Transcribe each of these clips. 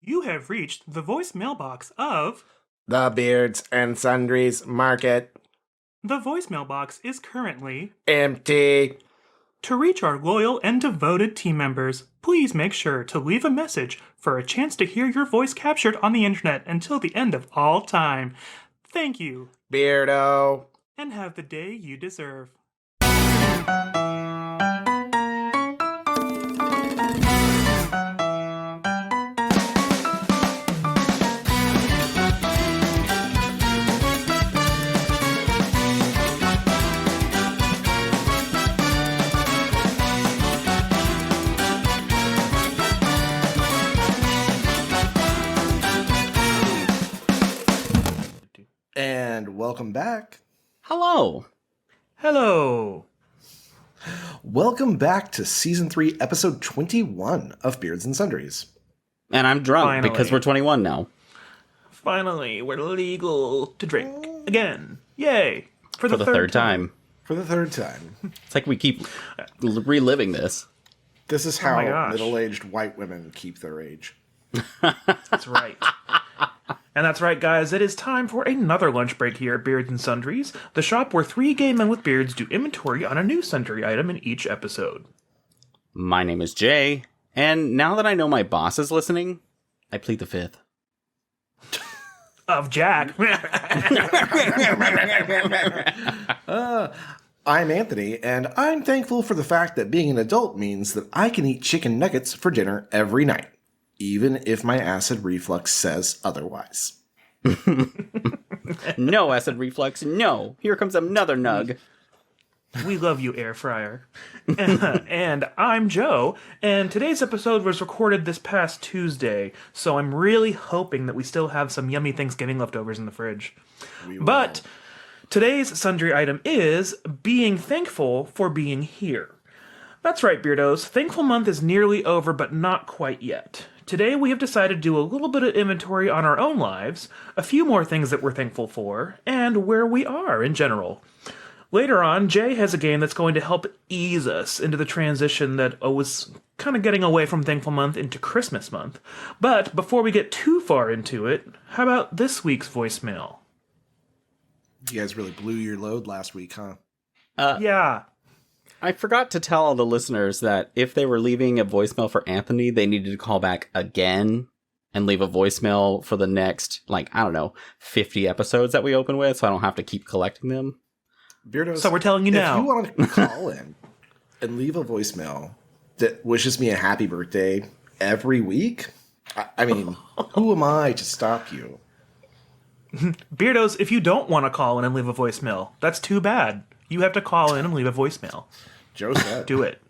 You have reached the voicemail box of... The Beards and Sundries Market. The voicemail box is currently... empty. To reach our loyal and devoted team members, please make sure to leave a message for a chance to hear your voice captured on the internet until the end of all time. Thank you. Beardo. And have the day you deserve. And welcome back. Hello. Hello. Welcome back to Season 3, Episode 21 of Beards and Sundries. And I'm drunk Finally. because we're 21 now. Finally, we're legal to drink. Again. Yay. For the third time. For the third time. It's like we keep reliving this. This is my how gosh. middle-aged white women keep their age. That's right. And that's right, guys. It is time for another lunch break here at Beards and Sundries, the shop where three gay men with beards do inventory on a new sundry item in each episode. My name is Jay, and now that I know my boss is listening, I plead the fifth. Of Jack. I'm Anthony, and I'm thankful for the fact that being an adult means that I can eat chicken nuggets for dinner every night, even if my acid reflux says otherwise. No acid reflux, no. Here comes another nug. We love you, air fryer. And I'm Joe, and today's episode was recorded this past Tuesday, so I'm really hoping that we still have some yummy Thanksgiving leftovers in the fridge. But today's sundry item is being thankful for being here. That's right, Beardos. Thankful Month is nearly over, but not quite yet. Today we have decided to do a little bit of inventory on our own lives, a few more things that we're thankful for, and where we are in general. Later on, Jay has a game that's going to help ease us into the transition that was kind of getting away from Thankful Month into Christmas Month. But before we get too far into it, how about this week's voicemail? You guys really blew your load last week, huh? Yeah. I forgot to tell all the listeners that if they were leaving a voicemail for Anthony, they needed to call back again and leave a voicemail for the next, 50 episodes that we open with, so I don't have to keep collecting them. Beardos, So we're telling you now. If you want to call in and leave a voicemail that wishes me a happy birthday every week, I mean, who am I to stop you? Beardos, if you don't want to call in and leave a voicemail, that's too bad. You have to call in and leave a voicemail. Joe said. Do it.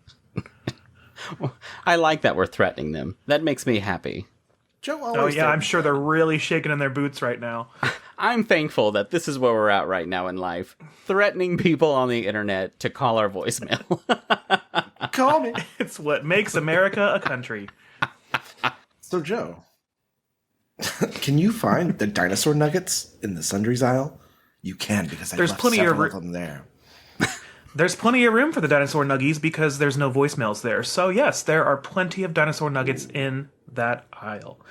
I like that we're threatening them. That makes me happy. Joe always Oh, yeah, did. I'm sure they're really shaking in their boots right now. I'm thankful that this is where we're at right now in life. Threatening people on the internet to call our voicemail. Call me. It's what makes America a country. So, Joe, can you find the dinosaur nuggets in the sundries aisle? You can, because I There's left plenty of several of them there. There's plenty of room for the dinosaur nuggies because there's no voicemails there. So yes, there are plenty of dinosaur nuggets in that aisle.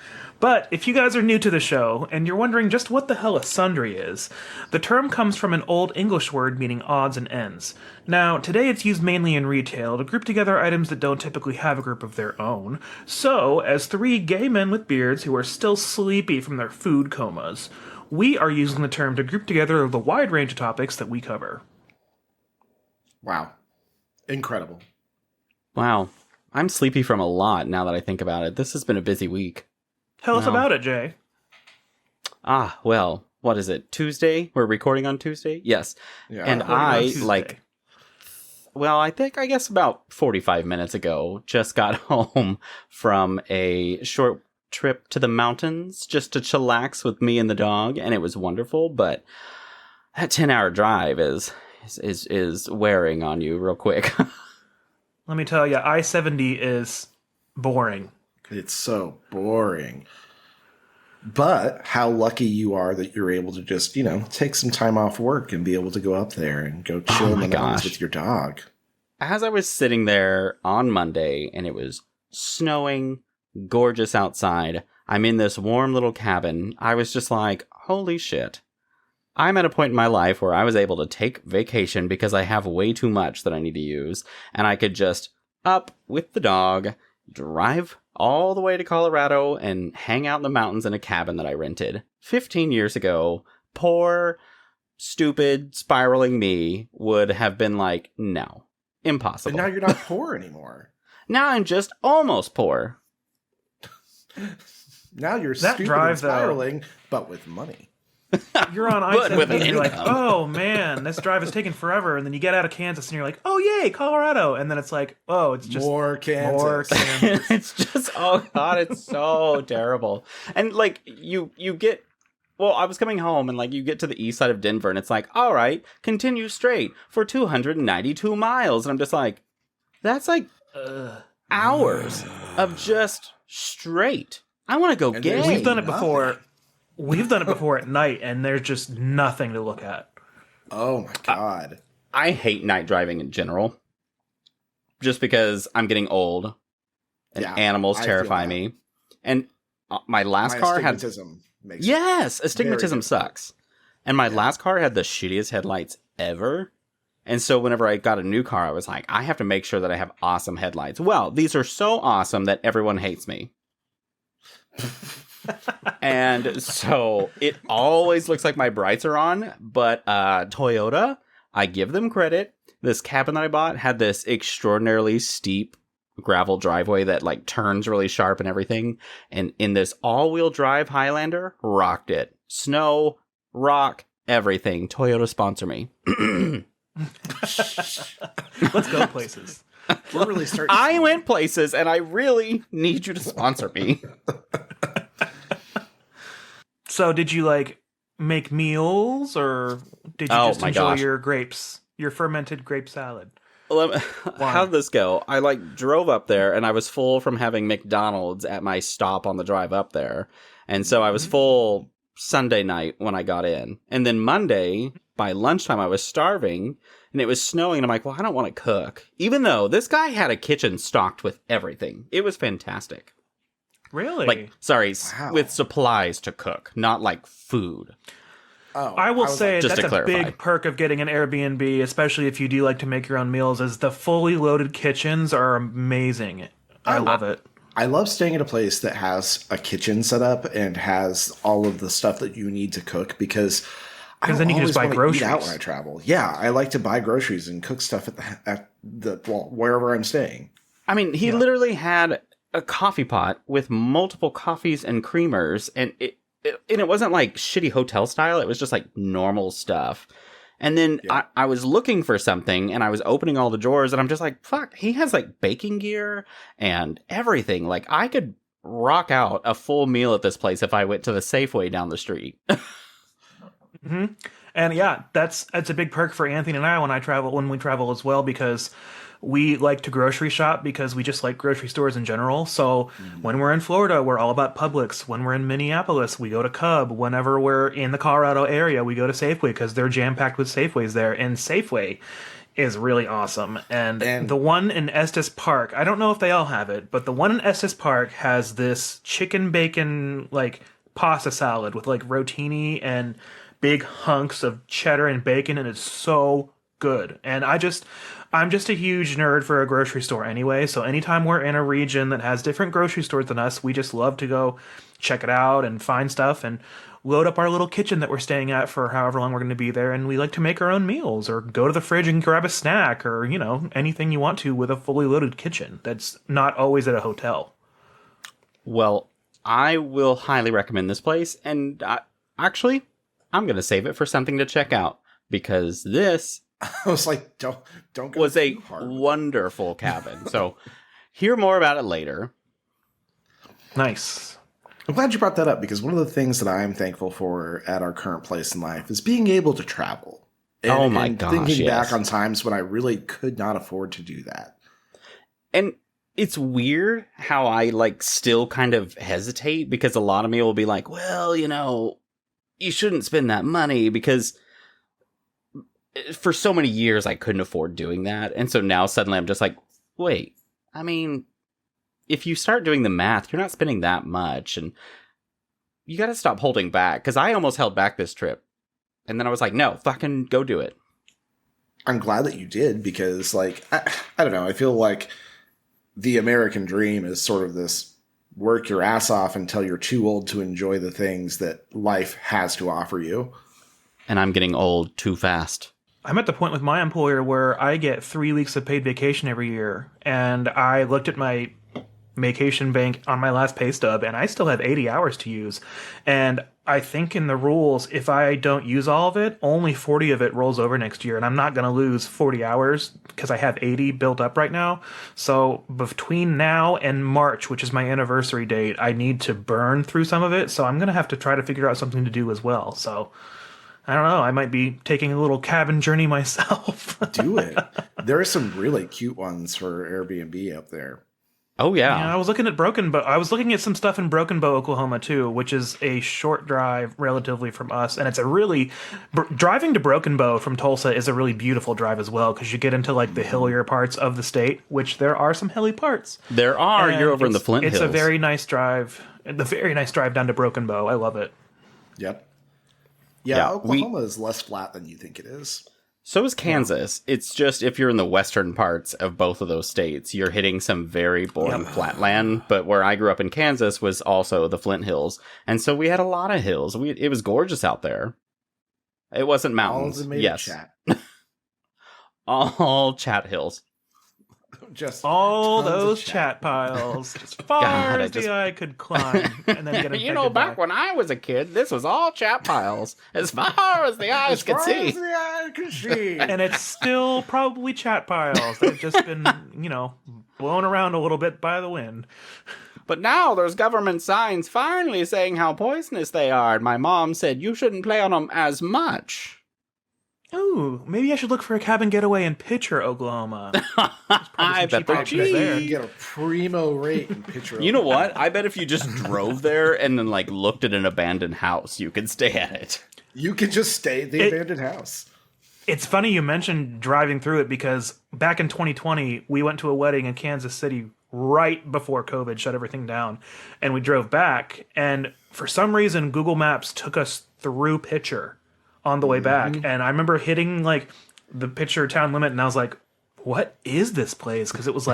But if you guys are new to the show and you're wondering just what the hell a sundry is, the term comes from an old English word meaning odds and ends. Now, today it's used mainly in retail to group together items that don't typically have a group of their own. So, as three gay men with beards who are still sleepy from their food comas, we are using the term to group together the wide range of topics that we cover. Wow. Incredible. Wow. I'm sleepy from a lot now that I think about it. This has been a busy week. Tell us Wow. about it, Jay. Well, what is it? Tuesday? We're recording on Tuesday? Yes. Yeah. And Recording on Tuesday. I guess about 45 minutes ago, just got home from a short trip to the mountains just to chillax with me and the dog, and it was wonderful, but that 10-hour drive is wearing on you real quick. Let me tell you, I-70 is boring. It's so boring. But how lucky you are that you're able to just, take some time off work and be able to go up there and go chill in the mountains with your dog. As I was sitting there on Monday and it was snowing, gorgeous outside, I'm in this warm little cabin. I was just like, holy shit. I'm at a point in my life where I was able to take vacation because I have way too much that I need to use. And I could just up with the dog, drive all the way to Colorado, and hang out in the mountains in a cabin that I rented. 15 years ago, poor, stupid, spiraling me would have been like, no, impossible. But now you're not poor anymore. Now I'm just almost poor. Now you're that stupid drive, and spiraling, but with money. You're on But with I-70 and you're like, income. oh man, this drive is taking forever. And then you get out of Kansas and you're like, oh yay, Colorado. And then it's like, oh, it's just More Kansas. more Kansas. It's just, oh god, it's so terrible. And like you get, well, I was coming home and like you get to the east side of Denver and it's like, all right, continue straight for 292 miles. And I'm just like, that's like hours of just straight. I want to go gay. We've done it before. We've done it before at night, and there's just nothing to look at. Oh my god. I hate night driving in general. Just because I'm getting old and animals terrify me. And my last car had... Yes, astigmatism sucks. And my last car had the shittiest headlights ever. And so whenever I got a new car, I was like, I have to make sure that I have awesome headlights. Well, these are so awesome that everyone hates me. And so it always looks like my brights are on, but Toyota, I give them credit. This cabin that I bought had this extraordinarily steep gravel driveway that like turns really sharp and everything. And in this all-wheel drive Highlander, rocked it. Snow, rock, everything. Toyota, sponsor me. Let's go places. We're really starting. I went places, and I really need you to sponsor me. So did you like make meals, or did you just enjoy your grapes, your fermented grape salad? How'd this go? I like drove up there and I was full from having McDonald's at my stop on the drive up there. And so I was full Sunday night when I got in. And then Monday by lunchtime I was starving and it was snowing. And I'm like, well, I don't want to cook. Even though this guy had a kitchen stocked with everything. It was fantastic. Really? Like, sorry, with supplies to cook, not like food. Oh, I will say just that's a big perk of getting an Airbnb, especially if you do like to make your own meals, is the fully loaded kitchens are amazing. I love it. I love staying at a place that has a kitchen set up and has all of the stuff that you need to cook because then you can just buy groceries eat out when I travel. Yeah, I like to buy groceries and cook stuff at the wherever I'm staying. I mean, he literally had a coffee pot with multiple coffees and creamers, and it wasn't like shitty hotel style. It was just like normal stuff. And then I was looking for something and I was opening all the drawers and I'm just like, fuck, he has like baking gear and everything. Like I could rock out a full meal at this place if I went to the Safeway down the street. Mm-hmm. And yeah, that's a big perk for Anthony and I when we travel as well, because we like to grocery shop because we just like grocery stores in general. So when we're in Florida, we're all about Publix. When we're in Minneapolis, we go to Cub. Whenever we're in the Colorado area, we go to Safeway because they're jam-packed with Safeways there. And Safeway is really awesome. And the one in Estes Park, I don't know if they all have it, but the one in Estes Park has this chicken bacon like pasta salad with like rotini and big hunks of cheddar and bacon, and it's so good. And I'm just a huge nerd for a grocery store anyway, so anytime we're in a region that has different grocery stores than us, we just love to go check it out and find stuff and load up our little kitchen that we're staying at for however long we're going to be there, and we like to make our own meals or go to the fridge and grab a snack or, you know, anything you want to with a fully loaded kitchen that's not always at a hotel. Well, I will highly recommend this place, and actually, I'm going to save it for something to check out, because this I was like, don't go was a too hard. wonderful cabin. So hear more about it later. Nice. I'm glad you brought that up, because one of the things that I'm thankful for at our current place in life is being able to travel. And thinking back on times when I really could not afford to do that. And it's weird how I like still kind of hesitate, because a lot of me will be like, well, you know, you shouldn't spend that money, because for so many years I couldn't afford doing that. And so now suddenly I'm just like, wait, I mean, if you start doing the math, you're not spending that much, and you got to stop holding back, because I almost held back this trip. And then I was like, no, fucking go do it. I'm glad that you did, because, like, I don't know. I feel like the American dream is sort of this work your ass off until you're too old to enjoy the things that life has to offer you. And I'm getting old too fast. I'm at the point with my employer where I get 3 weeks of paid vacation every year. And I looked at my vacation bank on my last pay stub, and I still have 80 hours to use. And I think in the rules, if I don't use all of it, only 40 of it rolls over next year. And I'm not going to lose 40 hours because I have 80 built up right now. So between now and March, which is my anniversary date, I need to burn through some of it. So I'm going to have to try to figure out something to do as well. So I don't know. I might be taking a little cabin journey myself. Do it. There are some really cute ones for Airbnb up there. Oh, yeah. I was looking at Broken Bow. I was looking at some stuff in Broken Bow, Oklahoma, too, which is a short drive relatively from us. And it's a really... driving to Broken Bow from Tulsa is a really beautiful drive as well, because you get into, like, the hillier parts of the state, which there are some hilly parts. There are. And you're over in the Flint Hills. It's a very nice drive. The very nice drive down to Broken Bow. I love it. Yep. Yeah, Oklahoma is less flat than you think it is. So is Kansas. It's just if you're in the western parts of both of those states, you're hitting some very boring flatland. But where I grew up in Kansas was also the Flint Hills. And so we had a lot of hills. It was gorgeous out there. It wasn't mountains. All made yes. of chat. All chat hills. Just all those chat piles as far as the eye could climb, and then get you know, back when I was a kid, this was all chat piles as far as the eyes could see. As the eye could see. And it's still probably chat piles that have just been, blown around a little bit by the wind. But now there's government signs finally saying how poisonous they are, and my mom said you shouldn't play on them as much. Ooh, maybe I should look for a cabin getaway in Pitcher, Oklahoma. I bet they're cheap. You get a primo rate in Pitcher. You know what? I bet if you just drove there and then looked at an abandoned house, you could stay at it. You could just stay at the abandoned house. It's funny you mentioned driving through it, because back in 2020, we went to a wedding in Kansas City right before COVID shut everything down. And we drove back, and for some reason, Google Maps took us through Pitcher on the way back. And I remember hitting the Pitcher town limit, and I was like, what is this place? Because it was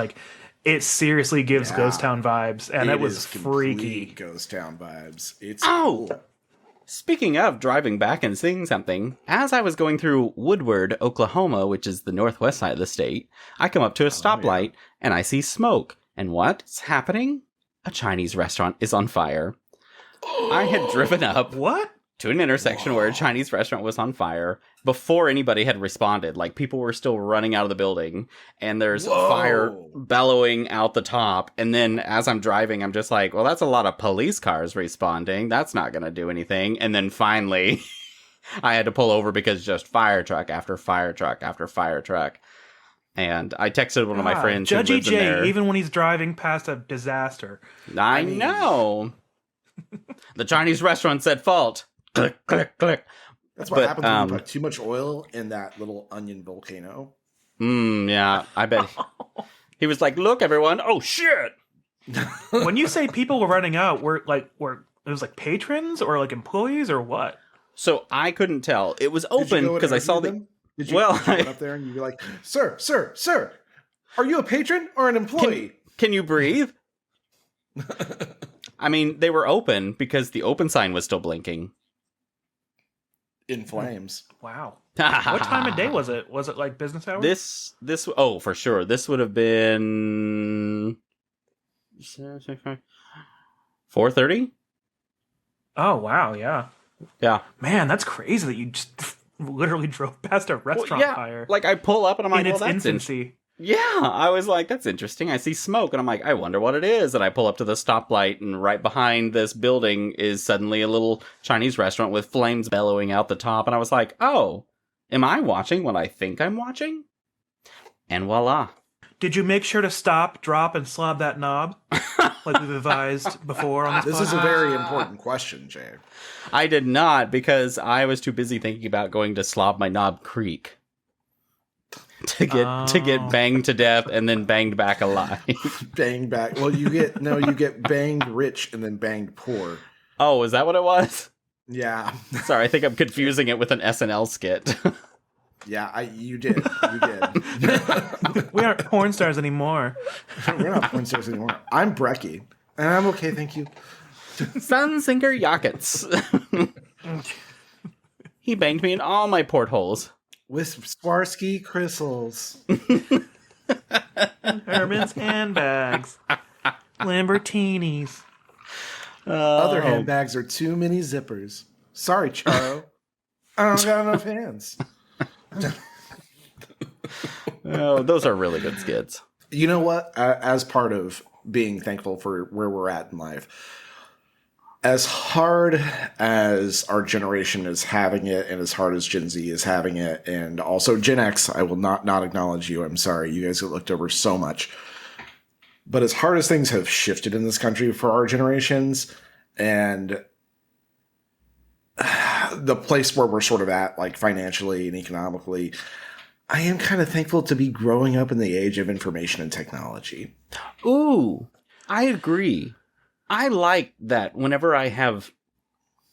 it seriously gives ghost town vibes, and it was freaky. Ghost town vibes. It's cool. Speaking of driving back and seeing something, as I was going through Woodward, Oklahoma, which is the northwest side of the state, I come up to a stoplight and I see smoke. And what's happening? A Chinese restaurant is on fire. I had driven up. What? To an intersection where a Chinese restaurant was on fire before anybody had responded. People were still running out of the building, and there's fire bellowing out the top. And then as I'm driving, I'm just like, well, that's a lot of police cars responding. That's not going to do anything. And then finally, I had to pull over because just fire truck after fire truck after fire truck. And I texted one of my friends who lives in there. even when he's driving past a disaster. I know. The Chinese restaurant's at fault. Click, click, click. That's what happens when you put too much oil in that little onion volcano. Yeah, I bet. He was like, look, everyone. Oh, shit. When you say people were running out, were it was patrons or employees or what? So I couldn't tell. It was open because I saw them? Did you go up there and you'd be like, sir, are you a patron or an employee? Can you breathe? I mean, they were open because the open sign was still blinking. In flames. Wow. What time of day was it? Was it business hours? This for sure. This would have been 4:30. Oh wow, yeah. Yeah. Man, that's crazy that you just literally drove past a restaurant fire. I pull up and I'm like, in its infancy. Yeah, I was like, that's interesting. I see smoke, and I'm like, I wonder what it is. And I pull up to the stoplight, and right behind this building is suddenly a little Chinese restaurant with flames bellowing out the top. And I was like, oh, am I watching what I think I'm watching? And voila. Did you make sure to stop, drop, and slob that knob? Like we've advised before on this This is a very important question, Jay. I did not, because I was too busy thinking about going to Slob My Knob Creek. to get banged to death and then banged back alive. Banged back. Well, you get banged rich and then banged poor. Oh, is that what it was? Yeah. Sorry, I think I'm confusing it with an SNL skit. Yeah, you did. You did. We aren't porn stars anymore. We're not porn stars anymore. I'm Brecky, and I'm okay, thank you. Sunsinker Yakets. He banged me in all my portholes. With Swarovski crystals. Herman's handbags. Lamborghinis. Other handbags are too many zippers. Sorry, Charo. I don't got enough hands. Oh, those are really good skits. You know what? As part of being thankful for where we're at in life, as hard as our generation is having it, and as hard as Gen Z is having it, and also Gen X, I will not acknowledge you. I'm sorry. You guys get looked over so much. But as hard as things have shifted in this country for our generations, and the place where we're sort of at, like financially and economically, I am kind of thankful to be growing up in the age of information and technology. Ooh, I agree. I like that whenever I have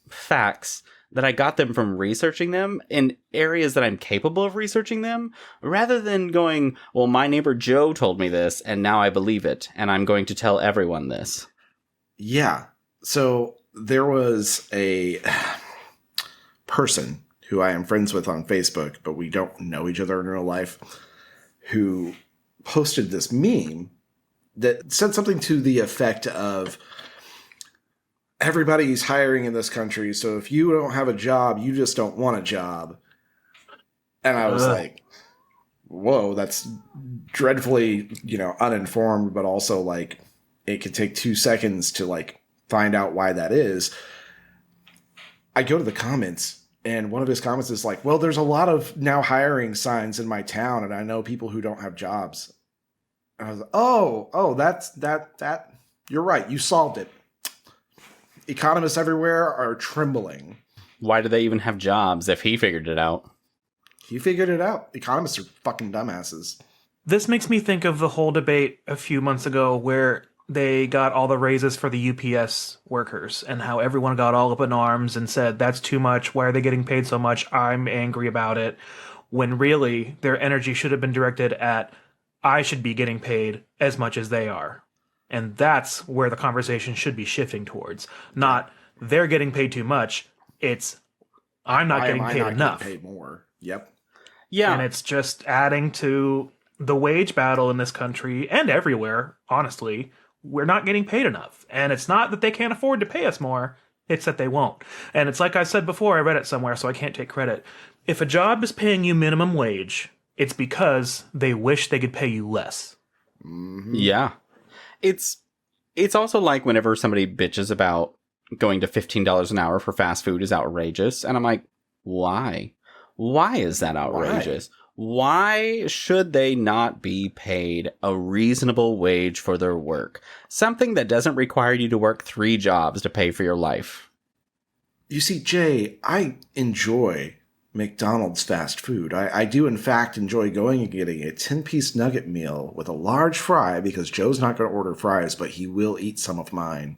facts that I got them from researching them in areas that I'm capable of researching them, rather than going, well, my neighbor Joe told me this, and now I believe it, and I'm going to tell everyone this. Yeah. So there was a person who I am friends with on Facebook, but we don't know each other in real life, who posted this meme that said something to the effect of, everybody's hiring in this country, so if you don't have a job, you just don't want a job. And I was like, whoa, that's dreadfully, uninformed, but also like it could take 2 seconds to like find out why that is. I go to the comments, and one of his comments is like, well, there's a lot of now hiring signs in my town, and I know people who don't have jobs. And I was like, oh, that you're right. You solved it. Economists everywhere are trembling. Why do they even have jobs if he figured it out? He figured it out. Economists are fucking dumbasses. This makes me think of the whole debate a few months ago where they got all the raises for the UPS workers and how everyone got all up in arms and said, that's too much. Why are they getting paid so much? I'm angry about it. When really their energy should have been directed at, I should be getting paid as much as they are. And that's where the conversation should be shifting towards. Not, they're getting paid too much. It's, I'm not getting paid enough. Getting paid more. Yep. Yeah. And it's just adding to the wage battle in this country and everywhere, honestly. We're not getting paid enough. And it's not that they can't afford to pay us more. It's that they won't. And it's like I said before, I read it somewhere, so I can't take credit. If a job is paying you minimum wage, it's because they wish they could pay you less. Mm-hmm. Yeah. It's also like whenever somebody bitches about going to $15 an hour for fast food is outrageous. And I'm like, why? Why is that outrageous? Why should they not be paid a reasonable wage for their work? Something that doesn't require you to work 3 jobs to pay for your life. You see, Jay, I enjoy McDonald's fast food. I do, in fact, enjoy going and getting a 10-piece nugget meal with a large fry because Joe's not going to order fries, but he will eat some of mine.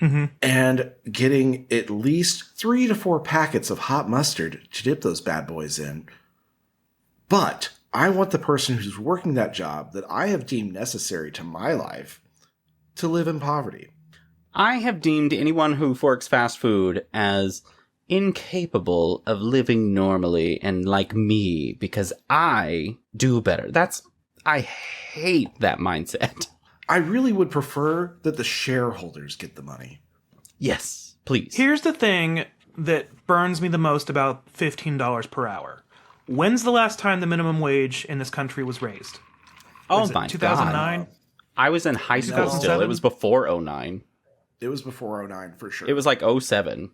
Mm-hmm. And getting at least 3 to 4 packets of hot mustard to dip those bad boys in. But I want the person who's working that job that I have deemed necessary to my life to live in poverty. I have deemed anyone who forks fast food as incapable of living normally and like me because I do better. I hate that mindset. I really would prefer that the shareholders get the money. Yes, please. Here's the thing that burns me the most about $15 per hour. When's the last time the minimum wage in this country was raised? Oh my 2009? God. I was in high school still. 2007? It was before 09. It was before 09 for sure. It was like 07.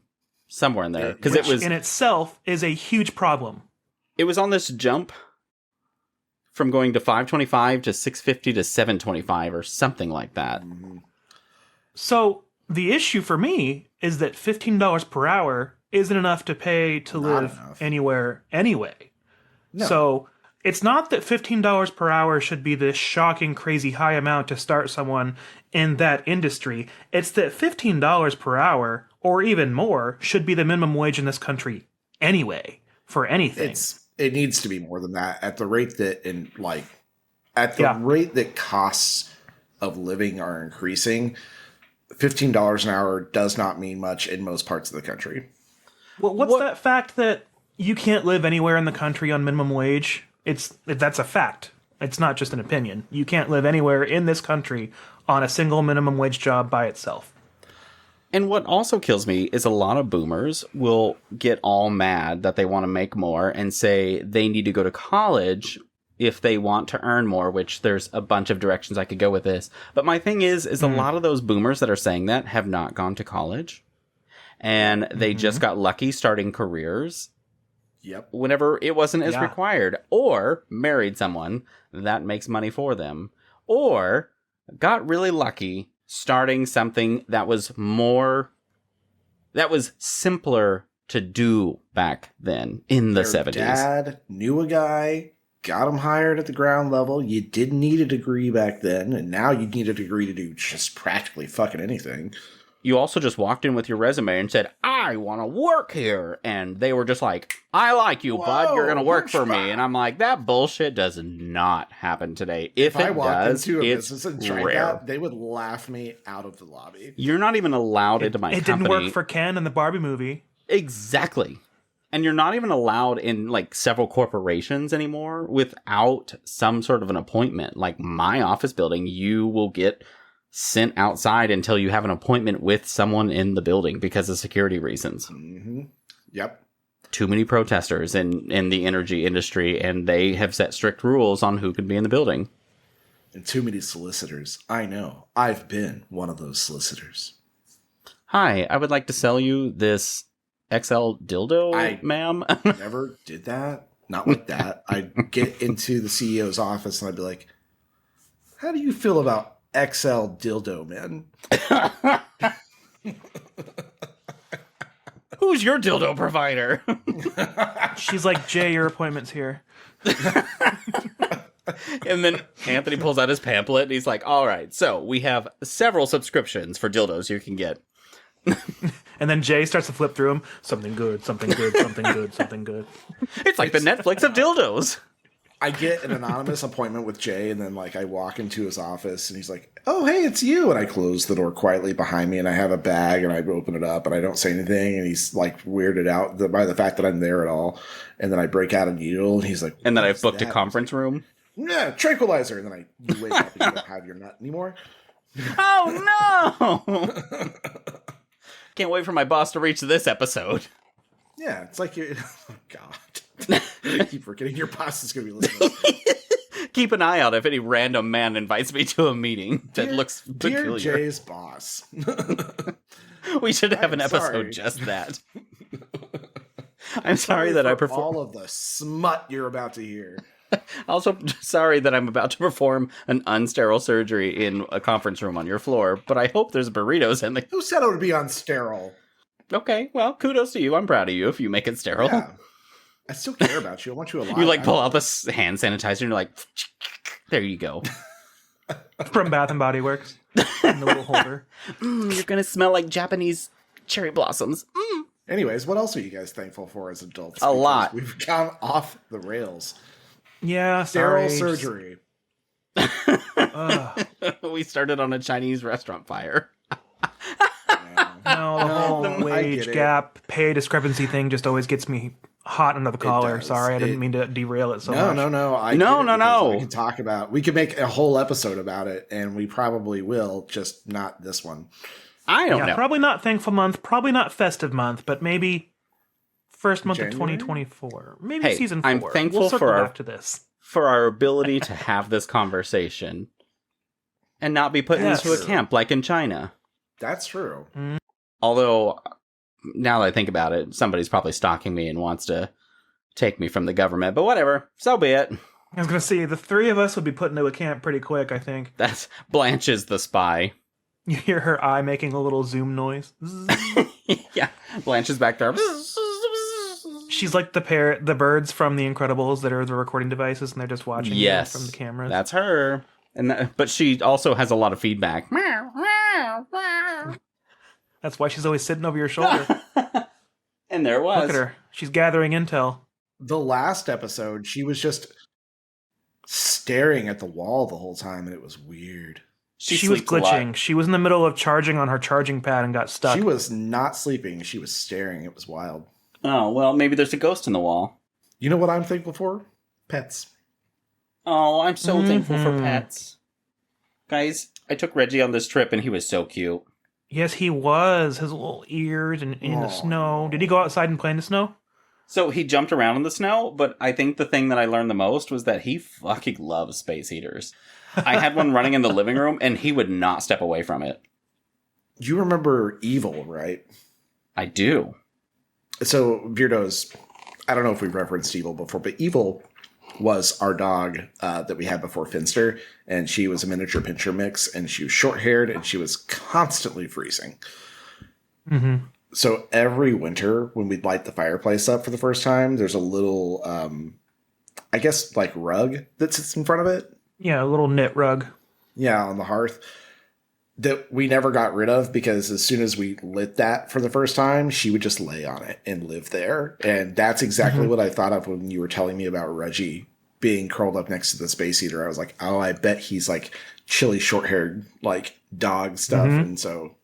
Somewhere in there. Because it was in itself is a huge problem. It was on this jump from going to $5.25 to $6.50 to $7.25 or something like that. Mm-hmm. So the issue for me is that $15 per hour isn't enough to pay to live anywhere anyway. No. So It's not that $15 per hour should be this shocking, crazy high amount to start someone in that industry. It's that $15 per hour, or even more, should be the minimum wage in this country anyway, for anything. It needs to be more than that at the rate that rate that costs of living are increasing. $15 an hour does not mean much in most parts of the country. Well, what's that fact that you can't live anywhere in the country on minimum wage? That's a fact. It's not just an opinion. You can't live anywhere in this country on a single minimum wage job by itself. And what also kills me is a lot of boomers will get all mad that they want to make more and say they need to go to college if they want to earn more, which there's a bunch of directions I could go with this. But my thing is a lot of those boomers that are saying that have not gone to college. And they just got lucky starting careers. Yep. Whenever it wasn't as required. Or married someone that makes money for them. Or got really lucky starting something that was simpler to do back then in the 70s. Dad knew a guy, got him hired at the ground level. You didn't need a degree back then, and now you need a degree to do just practically fucking anything. You also just walked in with your resume and said, I want to work here. And they were just like, I like you, bud. You're going to work for me. And I'm like, that bullshit does not happen today. If I it walked does, into a it's business and tried rare. that, they would laugh me out of the lobby. You're not even allowed into my It company. didn't work for Ken in the Barbie movie. Exactly. And you're not even allowed in like several corporations anymore without some sort of an appointment. Like my office building, you will get sent outside until you have an appointment with someone in the building because of security reasons. Mm-hmm. Yep. Too many protesters in the energy industry, and they have set strict rules on who can be in the building. And too many solicitors. I know. I've been one of those solicitors. Hi, I would like to sell you this XL dildo, ma'am. Never did that. Not like that. I'd get into the CEO's office and I'd be like, how do you feel about XL dildo, man? Who's your dildo provider? She's like, Jay, your appointment's here. And then Anthony pulls out his pamphlet and he's like, all right, so we have several subscriptions for dildos you can get. And then Jay starts to flip through them. Something good, something good, something good, something good. It's like the Netflix of dildos. I get an anonymous appointment with Jay, and then like I walk into his office, and he's like, "Oh, hey, it's you." And I close the door quietly behind me, and I have a bag, and I open it up, and I don't say anything, and he's like weirded out by the fact that I'm there at all. And then I break out a needle, and he's like, and then I've booked a conference room. Yeah, tranquilizer. And then you wake up and you don't have your nut anymore. Oh no! Can't wait for my boss to reach this episode. Yeah, it's like you. Oh God. I keep forgetting your boss is going to be listening. Keep an eye out if any random man invites me to a meeting that looks peculiar. Dear Jay's boss. We should have an episode sorry. just that. I'm sorry that I perform all of the smut you're about to hear. Also, sorry that I'm about to perform an unsterile surgery in a conference room on your floor, but I hope there's burritos in the... Who said it would be unsterile? Okay, well, kudos to you. I'm proud of you if you make it sterile. Yeah. I still care about you. I want you alive. You like pull out the hand sanitizer and you're like, there you go. From Bath and Body Works. In the little holder. You're going to smell like Japanese cherry blossoms. Anyways, what else are you guys thankful for as adults? A lot. We've gone off the rails. Yeah, Sterile sorry. surgery. We started on a Chinese restaurant fire. No, the whole wage gap, pay discrepancy thing just always gets me hot under the collar. does. Sorry, I didn't mean to derail it so much. No. No. We can talk about. We could make a whole episode about it, and we probably will. Just not this one. I don't know. Probably not Thankful Month, probably not Festive Month, but maybe first month January? of 2024. Maybe season 4. I'm thankful we'll circle for back to this. for our ability to have this conversation and not be put into a camp like in China. That's true. Although, now that I think about it, somebody's probably stalking me and wants to take me from the government. But whatever, so be it. I was going to say, the three of us would be put into a camp pretty quick, I think. That's Blanche is the spy. You hear her eye making a little zoom noise. Yeah, Blanche is back there. She's like the birds from The Incredibles that are the recording devices, and they're just watching you from the cameras. That's her. But she also has a lot of feedback. That's why she's always sitting over your shoulder. And there it was. Look at her. She's gathering intel. The last episode, she was just staring at the wall the whole time, and it was weird. She was glitching. She was in the middle of charging on her charging pad and got stuck. She was not sleeping. She was staring. It was wild. Oh, well, maybe there's a ghost in the wall. You know what I'm thankful for? Pets. Oh, I'm so thankful for pets. Guys, I took Reggie on this trip, and he was so cute. Yes, he was. His little ears and in the snow. Did he go outside and play in the snow? So he jumped around in the snow, but I think the thing that I learned the most was that he fucking loves space heaters. I had one running in the living room, and he would not step away from it. You remember Evil, right? I do. So, Beardo's, I don't know if we've referenced Evil before, but Evil was our dog that we had before Finster, and she was a miniature pinscher mix, and she was short-haired, and she was constantly freezing. Mm-hmm. So every winter, when we'd light the fireplace up for the first time, there's a little, I guess, like rug that sits in front of it. Yeah, a little knit rug. Yeah, on the hearth. That we never got rid of because as soon as we lit that for the first time, she would just lay on it and live there. And that's exactly what I thought of when you were telling me about Reggie being curled up next to the space heater. I was like, oh, I bet he's like chilly, short-haired, like dog stuff. And so...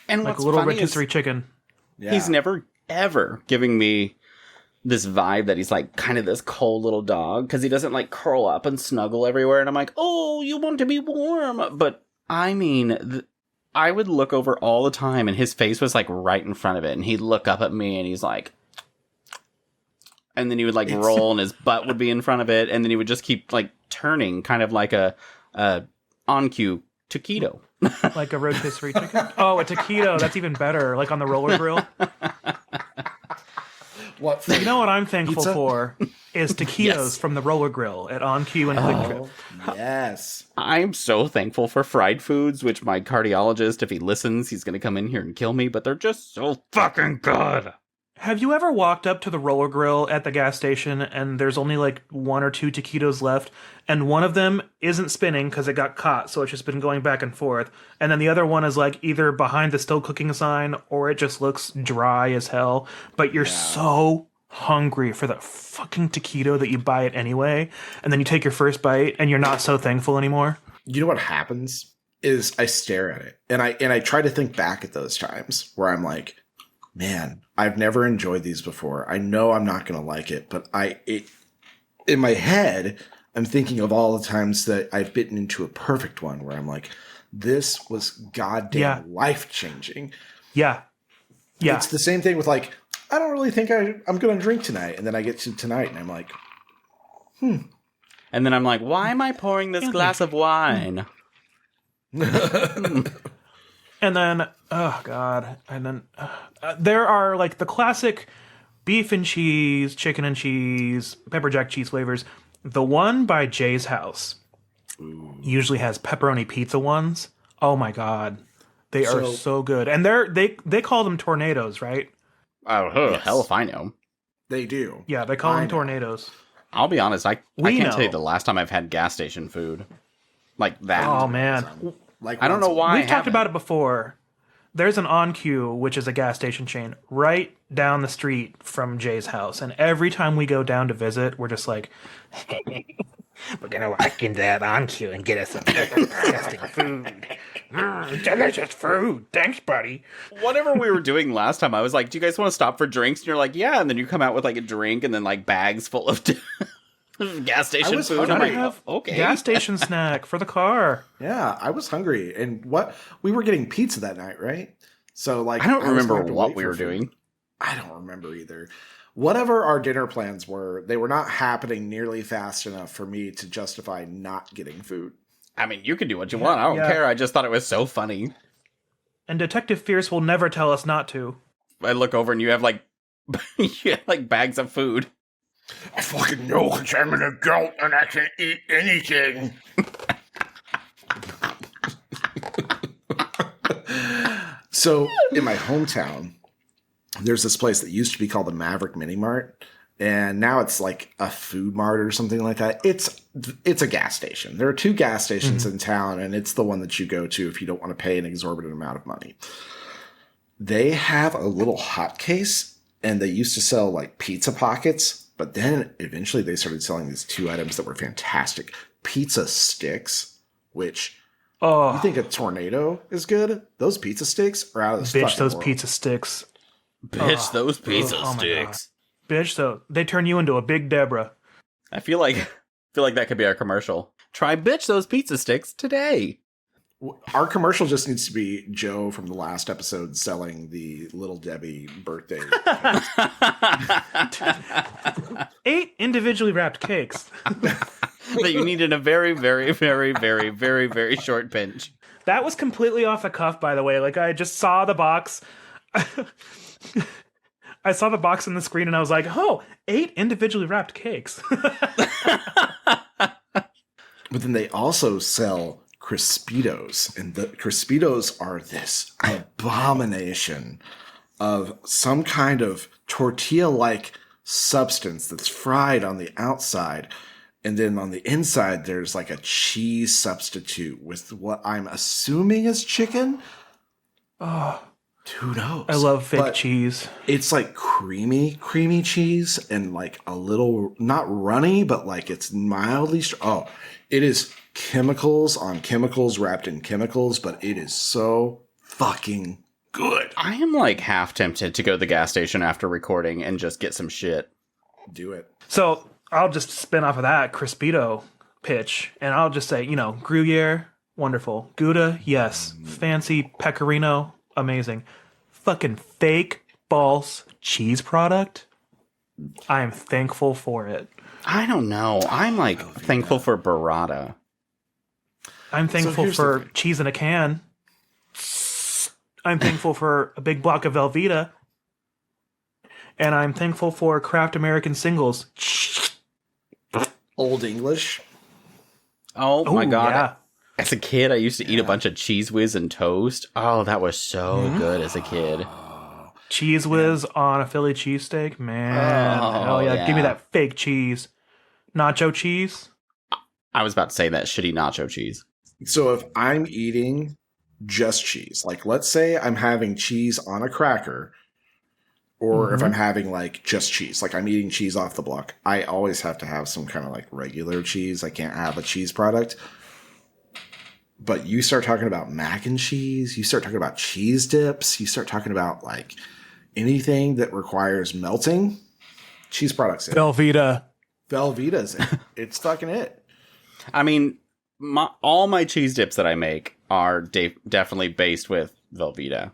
And like what's a little funny rotisserie chicken. Yeah. He's never, ever giving me this vibe that he's like kind of this cold little dog because he doesn't like curl up and snuggle everywhere. And I'm like, oh, you want to be warm. But I mean, I would look over all the time and his face was like right in front of it. And he'd look up at me and he's like, and then he would like roll and his butt would be in front of it. And then he would just keep like turning kind of like a on-cue taquito. Like a rotisserie chicken? Oh, a taquito. That's even better. Like on the roller grill. What? You know what I'm thankful for is taquitos from the roller grill at On Cue and Quick Trip. Yes. I'm so thankful for fried foods, which my cardiologist, if he listens, he's going to come in here and kill me, but they're just so fucking good. Have you ever walked up to the roller grill at the gas station and there's only like one or two taquitos left and one of them isn't spinning because it got caught, so it's just been going back and forth, and then the other one is like either behind the still cooking sign or it just looks dry as hell, but you're so hungry for the fucking taquito that you buy it anyway, and then you take your first bite and you're not so thankful anymore? You know what happens is I stare at it and I try to think back at those times where I'm like, man, I've never enjoyed these before. I know I'm not going to like it, but in my head, I'm thinking of all the times that I've bitten into a perfect one where I'm like, this was goddamn life-changing. Yeah. Yeah. It's the same thing with like, I don't really think I'm going to drink tonight. And then I get to tonight and I'm like, And then I'm like, why am I pouring this glass of wine? And then, oh God, and then there are like the classic beef and cheese, chicken and cheese, pepper jack cheese flavors. The one by Jay's House usually has pepperoni pizza ones. Oh my God, they are so good, and they call them tornadoes, right? Oh, hell if I know. they do. Yeah, they call them tornadoes. I'll be honest, I We can't know. tell you the last time I've had gas station food like that. Oh man, Like I don't know why. we've talked about it before. There's an On Cue, which is a gas station chain, right down the street from Jay's house. And every time we go down to visit, we're just like, we're going to walk into that On Cue and get us some fantastic food. Delicious food. Thanks, buddy. Whatever we were doing last time, I was like, do you guys want to stop for drinks? And you're like, yeah. And then you come out with like a drink and then like bags full of gas station was food. I'm hungry. like, okay. Gas station snack for the car. Yeah, I was hungry. And we were getting pizza that night, right? So like I don't was remember going to what wait we for were food. doing. I don't remember either. Whatever our dinner plans were, they were not happening nearly fast enough for me to justify not getting food. I mean, you can do what you want. I don't Yeah. care. I just thought it was so funny. And Detective Fierce will never tell us not to. I look over and you have like bags of food. I fucking know because I'm an adult and I can eat anything. So in my hometown, there's this place that used to be called the Maverick Mini Mart. And now it's like a food mart or something like that. It's a gas station. There are 2 gas stations in town, and it's the one that you go to if you don't want to pay an exorbitant amount of money. They have a little hot case, and they used to sell like pizza pockets, but then eventually they started selling these 2 items that were fantastic. Pizza sticks, which you think a tornado is good? Those pizza sticks are out of this fucking those world. pizza sticks. Bitch, those pizza my sticks. Bitch, so they turn you into a big Deborah. I feel like that could be our commercial. Try bitch those pizza sticks today. Our commercial just needs to be Joe from the last episode selling the Little Debbie birthday. 8 individually wrapped cakes. That you need in a very, very, very, very, very, very short pinch. That was completely off the cuff, by the way. Like, I just saw the box. I saw the box on the screen and I was like, oh, 8 individually wrapped cakes. But then they also sell Crispitos, and the Crispitos are this abomination of some kind of tortilla-like substance that's fried on the outside, and then on the inside there's like a cheese substitute with what I'm assuming is chicken. Oh, who knows? I love fake cheese. It's like creamy cheese, and like a little, not runny, but like it's mildly it is chemicals on chemicals wrapped in chemicals, but it is so fucking good. I am like half tempted to go to the gas station after recording and just get some shit. Do it. So I'll just spin off of that Crispito pitch, and I'll just say, Gruyere, wonderful. Gouda, yes. Fancy pecorino, amazing. Fucking fake balse cheese product. I am thankful for it. I don't know. I'm like thankful for burrata. I'm thankful for cheese in a can. I'm thankful for a big block of Velveeta. And I'm thankful for Kraft American Singles. Old English. Oh my God. Yeah. As a kid, I used to eat a bunch of Cheese Whiz and toast. Oh, that was so good as a kid. Cheese Whiz on a Philly cheesesteak. Man. Oh, hell yeah. Give me yeah. that fake cheese. Nacho cheese. I was about to say that shitty nacho cheese. So if I'm eating just cheese, like let's say I'm having cheese on a cracker, or if I'm having like just cheese, like I'm eating cheese off the block, I always have to have some kind of like regular cheese. I can't have a cheese product. But you start talking about mac and cheese, you start talking about cheese dips, you start talking about like anything that requires melting, cheese products. Velveeta. Velveeta's it. It's fucking it. I mean, all my cheese dips that I make are definitely based with Velveeta.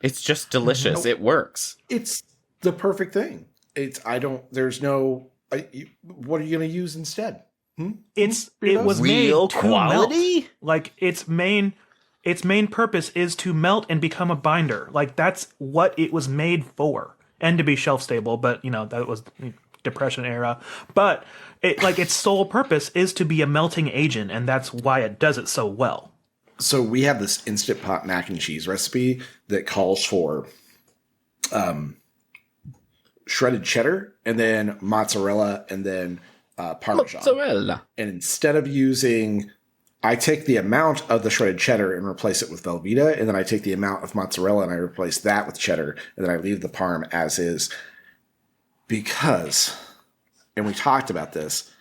It's just delicious. It works. It's the perfect thing. There's no, what are you going to use instead? It was Real made to quality? melt. Like its main purpose is to melt and become a binder. Like that's what it was made for, and to be shelf stable. But that was Depression era. But its sole purpose is to be a melting agent, and that's why it does it so well. So we have this Instant Pot mac and cheese recipe that calls for shredded cheddar, and then mozzarella, and then Parmesan. Mozzarella. And instead of I take the amount of the shredded cheddar and replace it with Velveeta, and then I take the amount of mozzarella and I replace that with cheddar, and then I leave the parm as is. Because, and we talked about this,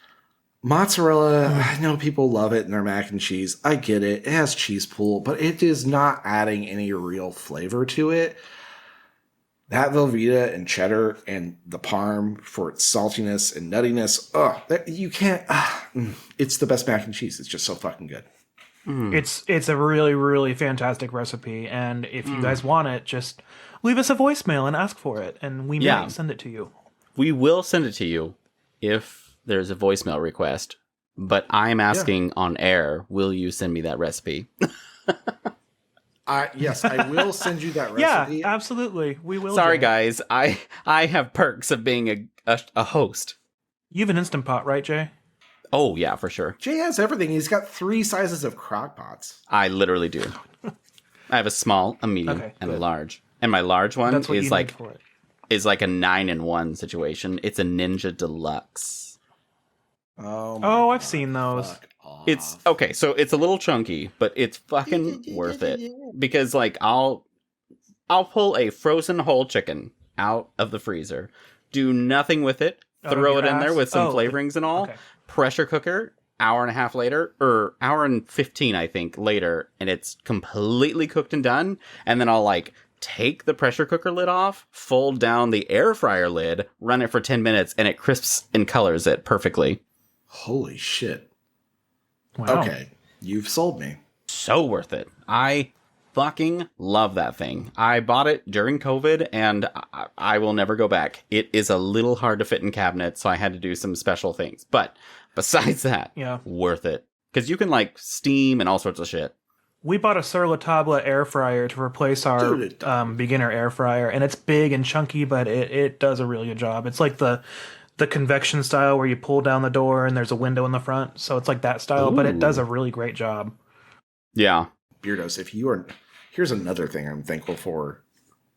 mozzarella, I know people love it in their mac and cheese. I get it. It has cheese pool, but it is not adding any real flavor to it. That Velveeta and cheddar and the parm for its saltiness and nuttiness, you can't. It's the best mac and cheese. It's just so fucking good. It's a really, really fantastic recipe, and if you guys want it, just leave us a voicemail and ask for it, and we might send it to you. We will send it to you if there's a voicemail request, but I'm asking on air, will you send me that recipe? Yes, I will send you that recipe. Yeah, absolutely. We will. Sorry, Jay. guys. I have perks of being a host. You have an Instant Pot, right, Jay? Oh, yeah, for sure. Jay has everything. He's got 3 sizes of crock pots. I literally do. I have a small, a medium, and a large. And my large one That's what is you like need for it. is like a 9-in-1 situation. It's a Ninja Deluxe. Oh, I've seen those. Fuck off. It's okay, so it's a little chunky, but it's fucking worth it because like I'll pull a frozen whole chicken out of the freezer, do nothing with it, throw it in there with some flavorings and all, pressure cooker, hour and a half later, or hour and 15 I think later, and it's completely cooked and done, and then I'll like take the pressure cooker lid off, fold down the air fryer lid, run it for 10 minutes, and it crisps and colors it perfectly. Holy shit. Wow. Okay, you've sold me. So worth it. I fucking love that thing. I bought it during COVID, and I will never go back. It is a little hard to fit in cabinets, so I had to do some special things. But besides that, worth it. Because you can, like, steam and all sorts of shit. We bought a Sur La Table air fryer to replace our beginner air fryer, and it's big and chunky, but it does a really good job. It's like the convection style where you pull down the door and there's a window in the front, so it's like that style, but it does a really great job. Yeah. Beardos, if you are... Here's another thing I'm thankful for.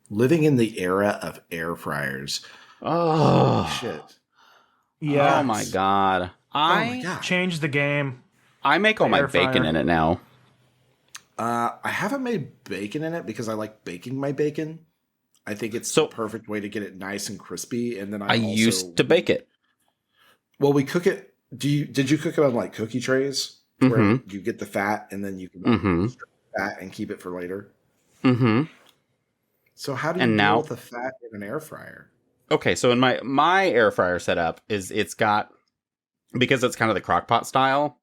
Living in the era of air fryers. Oh, shit. Yeah. Oh, my God. Changed the game. I make all my bacon in it now. I haven't made bacon in it because I like baking my bacon. I think it's the perfect way to get it nice and crispy. And then I also used to bake it. Well, we cook it. Did you cook it on like cookie trays where you get the fat and then you can strip the fat and keep it for later? Mm-hmm. So how do you deal with the fat in an air fryer? Okay, so in my air fryer setup it's got, because it's kind of the crock pot style,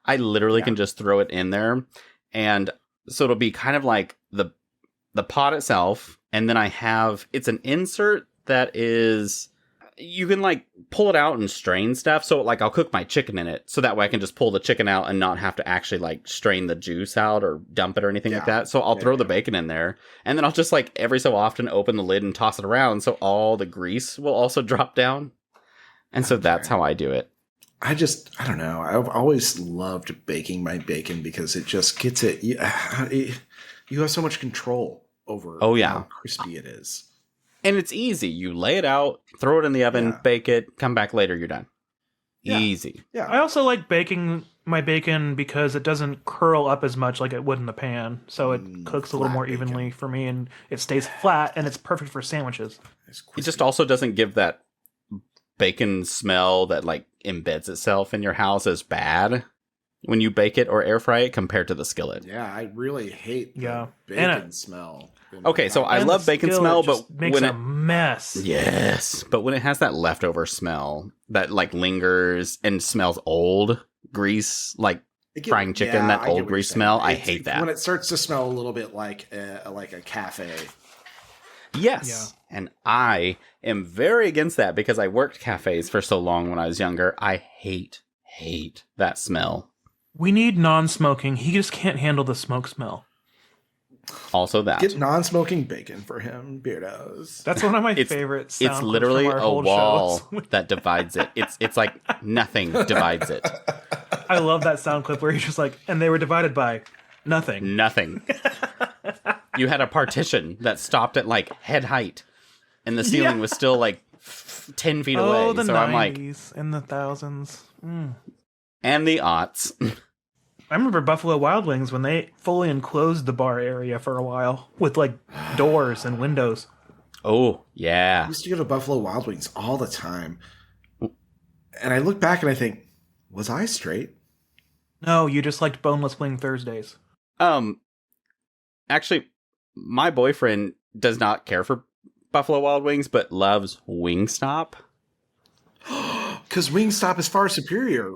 I literally can just throw it in there. And so it'll be kind of like the pot itself, and then it's an insert that is, you can like pull it out and strain stuff. So like I'll cook my chicken in it, so that way I can just pull the chicken out and not have to actually like strain the juice out or dump it or anything like that. So I'll throw the bacon in there, and then I'll just like every so often open the lid and toss it around, so all the grease will also drop down. And so that's how I do it. I don't know. I've always loved baking my bacon because it just gets it. You have so much control over how crispy it is. And it's easy. You lay it out, throw it in the oven, bake it, come back later, you're done. Yeah. Easy. Yeah. I also like baking my bacon because it doesn't curl up as much like it would in the pan. So it cooks a little more evenly for me, and it stays flat, and it's perfect for sandwiches. It just also doesn't give that bacon smell that like embeds itself in your house as bad when you bake it or air fry it compared to the skillet. Yeah, I really hate the bacon smell. Okay, so I love bacon smell, but makes a mess. Yes, but when it has that leftover smell that like lingers and smells old grease, like frying chicken, that old grease smell, I hate that. When it starts to smell a little bit like a cafe. Yes. Yeah. And I am very against that because I worked cafes for so long when I was younger. I hate that smell. We need non-smoking. He just can't handle the smoke smell. Also that. Get non-smoking bacon for him, Beardos. That's one of my favorite sound It's literally from our a wall that divides it. It's like nothing divides it. I love that sound clip where he's just like, and they were divided by nothing. Nothing. You had a partition that stopped at like head height, and the ceiling was still like 10 feet away. Oh, the so 90s I'm like, and the thousands. And the aughts. I remember Buffalo Wild Wings when they fully enclosed the bar area for a while with like doors and windows. Oh, yeah. I used to go to Buffalo Wild Wings all the time. And I look back and I think, was I straight? No, you just liked boneless wing Thursdays. Actually, my boyfriend does not care for Buffalo Wild Wings, but loves Wingstop. Because Wingstop is far superior.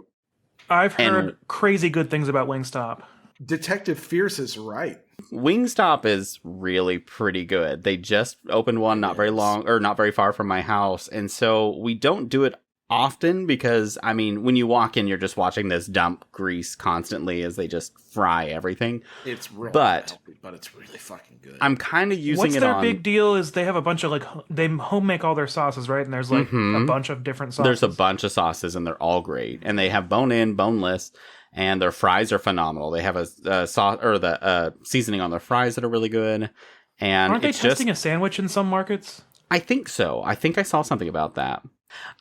I've heard crazy good things about Wingstop. Detective Fierce is right. Wingstop is really pretty good. They just opened one not very far from my house, and so we don't do it often because, I mean, when you walk in, you're just watching this dump grease constantly as they just fry everything. It's real but it's really fucking good. I'm kind of using What's it their on... big deal is they have a bunch of like, they home make all their sauces, right? And there's like a bunch of different sauces. There's a bunch of sauces and they're all great. And they have bone-in, boneless, and their fries are phenomenal. They have a sauce or the seasoning on their fries that are really good. And aren't they testing a sandwich in some markets? I think so. I think I saw something about that.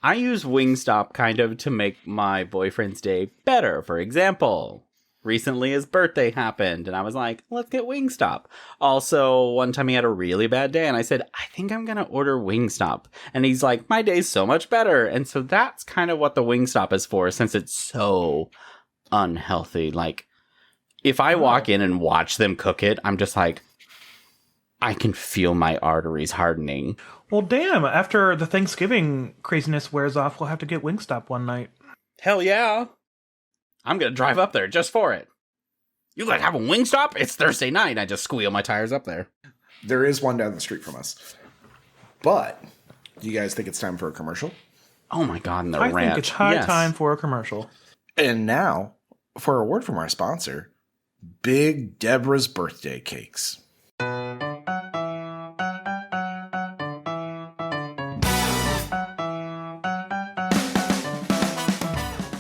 I use Wingstop kind of to make my boyfriend's day better. For example, recently his birthday happened and I was like, let's get Wingstop. Also, one time he had a really bad day and I said, I think I'm going to order Wingstop. And he's like, my day's so much better. And so that's kind of what the Wingstop is for, since it's so unhealthy. Like, if I walk in and watch them cook it, I'm just like, I can feel my arteries hardening. Well, damn, after the Thanksgiving craziness wears off, we'll have to get Wingstop one night. Hell yeah. I'm going to drive up there just for it. You guys have a Wingstop? It's Thursday night. I just squeal my tires up there. There is one down the street from us. But, do you guys think it's time for a commercial? Oh my God, and the I ranch. think it's high time for a commercial. And now, for a word from our sponsor, Big Deborah's Birthday Cakes.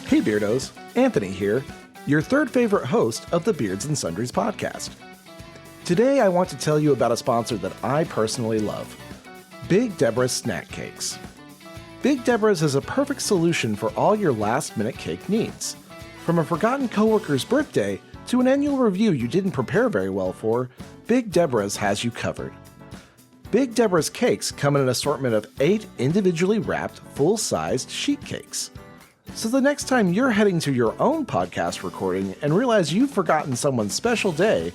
Hey Beardos, Anthony here, your third favorite host of the Beards and Sundries podcast. Today I want to tell you about a sponsor that I personally love, Big Deborah's Snack Cakes. Big Deborah's is a perfect solution for all your last-minute cake needs. From a forgotten coworker's birthday to an annual review you didn't prepare very well for, Big Deborah's has you covered. Big Deborah's cakes come in an assortment of 8 individually wrapped, full-sized sheet cakes. So the next time you're heading to your own podcast recording and realize you've forgotten someone's special day,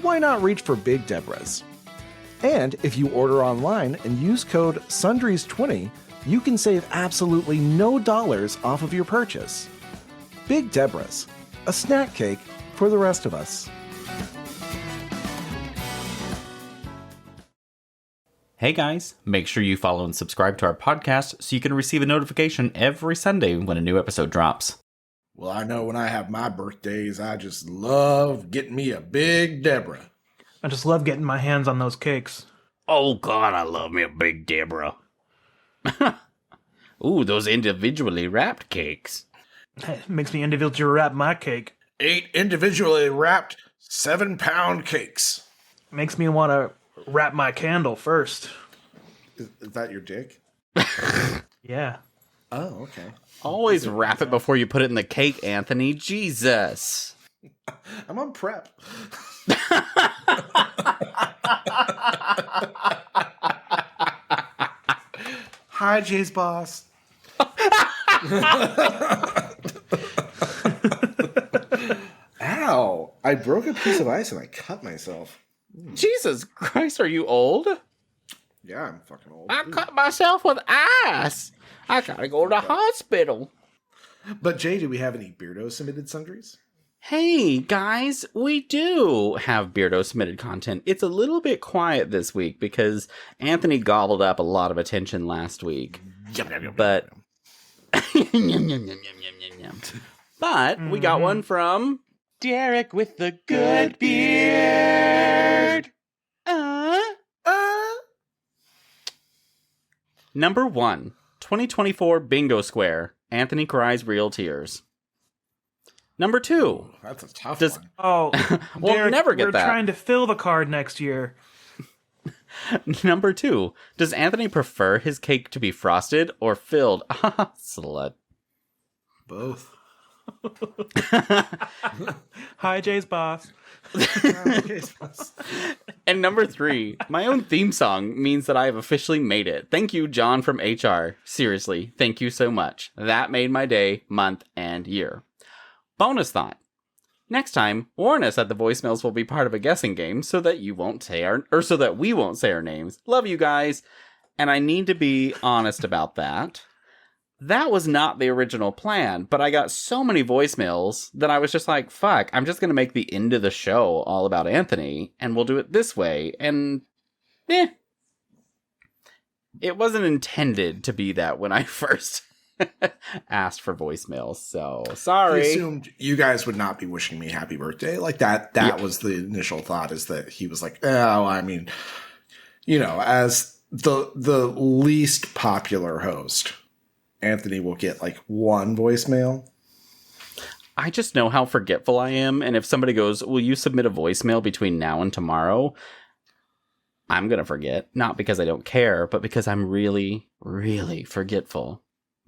why not reach for Big Deborah's? And if you order online and use code SUNDRIES20, you can save absolutely no dollars off of your purchase. Big Deborah's, a snack cake for the rest of us. Hey guys, make sure you follow and subscribe to our podcast so you can receive a notification every Sunday when a new episode drops. Well, I know when I have my birthdays, I just love getting me a Big Deborah. I just love getting my hands on those cakes. Oh God, I love me a Big Deborah. Ooh, those individually wrapped cakes. It makes me individually wrap my cake. 8 individually wrapped 7-pound cakes. Makes me want to wrap my candle first. Is that your dick? Yeah. Oh, okay. Always wrap it before you put it in the cake, Anthony. Jesus. I'm on prep. Hi, Jay's boss. Ow. I broke a piece of ice and I cut myself. Jesus Christ, are you old? Yeah, I'm fucking old. I cut myself with ice. I gotta go to the hospital. But Jay, do we have any Beardo submitted sundries? Hey, guys, we do have Beardo submitted content. It's a little bit quiet this week because Anthony gobbled up a lot of attention last week. But but we got one from Derek with the good beard. Number 1, 2024 Bingo Square. Anthony cries real tears. Number 2. That's a tough one. Oh, We'll Derek, never get we're that. trying to fill the card next year. Number 2. Does Anthony prefer his cake to be frosted or filled? Slut. Both. Hi, Jay's boss. And number 3, my own theme song means that I have officially made it. Thank you, John from HR. Seriously, thank you so much. That made my day, month, and year. Bonus thought. Next time, warn us that the voicemails will be part of a guessing game so that you won't say so that we won't say our names. Love you guys. And I need to be honest about that. That was not the original plan, but I got so many voicemails that I was just like, fuck, I'm just going to make the end of the show all about Anthony, and we'll do it this way, and it wasn't intended to be that when I first asked for voicemails, so sorry. I assumed you guys would not be wishing me happy birthday. Like that was the initial thought, is that he was like, oh, I mean, you know, as the least popular host, Anthony will get like one voicemail. I just know how forgetful I am, and if somebody goes, will you submit a voicemail between now and tomorrow? I'm going to forget. Not because I don't care, but because I'm really, really forgetful.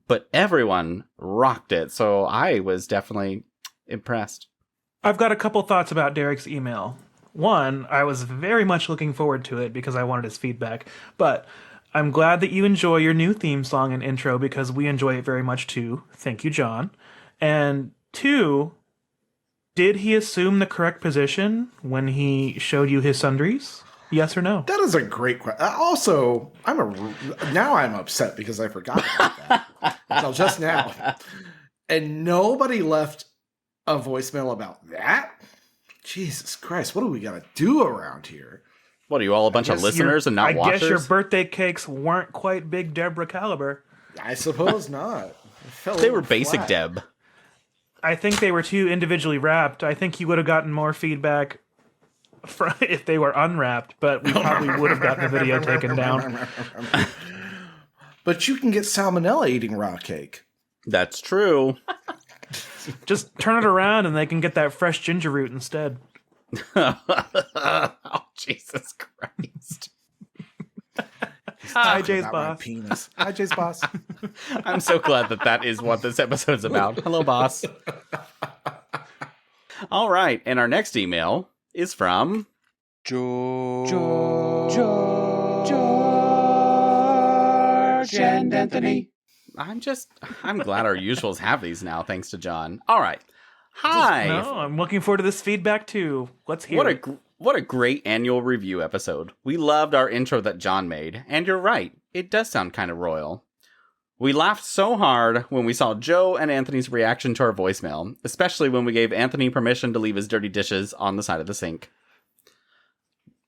But everyone rocked it, so I was definitely impressed. I've got a couple thoughts about Derek's email. One, I was very much looking forward to it because I wanted his feedback. But I'm glad that you enjoy your new theme song and intro because we enjoy it very much too. Thank you, John. And two, did he assume the correct position when he showed you his sundries? Yes or no? That is a great question. Also, now I'm upset because I forgot about that until just now. And nobody left a voicemail about that? Jesus Christ, what do we got to do around here? What, are you all a bunch of listeners and not watchers? I guess your birthday cakes weren't quite Big Deborah caliber. I suppose not. They were basic Deb. I think they were too individually wrapped. I think you would have gotten more feedback if they were unwrapped, but we probably would have gotten the video taken down. But you can get salmonella eating raw cake. That's true. Just turn it around and they can get that fresh ginger root instead. Oh, Jesus Christ. Hi, Jay's boss. Penis. Hi, Jay's boss. I'm so glad that is what this episode's about. Hello, boss. All right, and our next email is from George and Anthony. I'm glad our usuals have these now, thanks to John. All right. Hi. No, I'm looking forward to this feedback too. Let's hear it. What a great annual review episode. We loved our intro that John made, and you're right, it does sound kind of royal. We laughed so hard when we saw Joe and Anthony's reaction to our voicemail, especially when we gave Anthony permission to leave his dirty dishes on the side of the sink.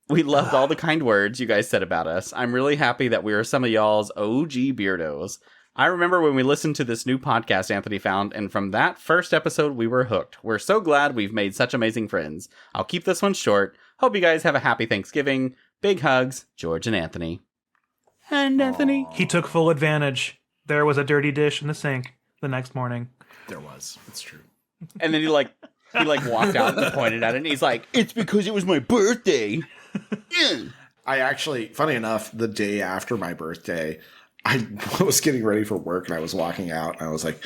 We loved all the kind words you guys said about us. I'm really happy that we are some of y'all's OG beardos. I remember when we listened to this new podcast Anthony found, and from that first episode, we were hooked. We're so glad we've made such amazing friends. I'll keep this one short. Hope you guys have a happy Thanksgiving. Big hugs, George and Anthony. And Anthony. He took full advantage. There was a dirty dish in the sink the next morning. There was. It's true. And then he walked out and pointed at it, and he's like, "It's because it was my birthday." I actually, funny enough, the day after my birthday, I was getting ready for work and I was walking out and I was like,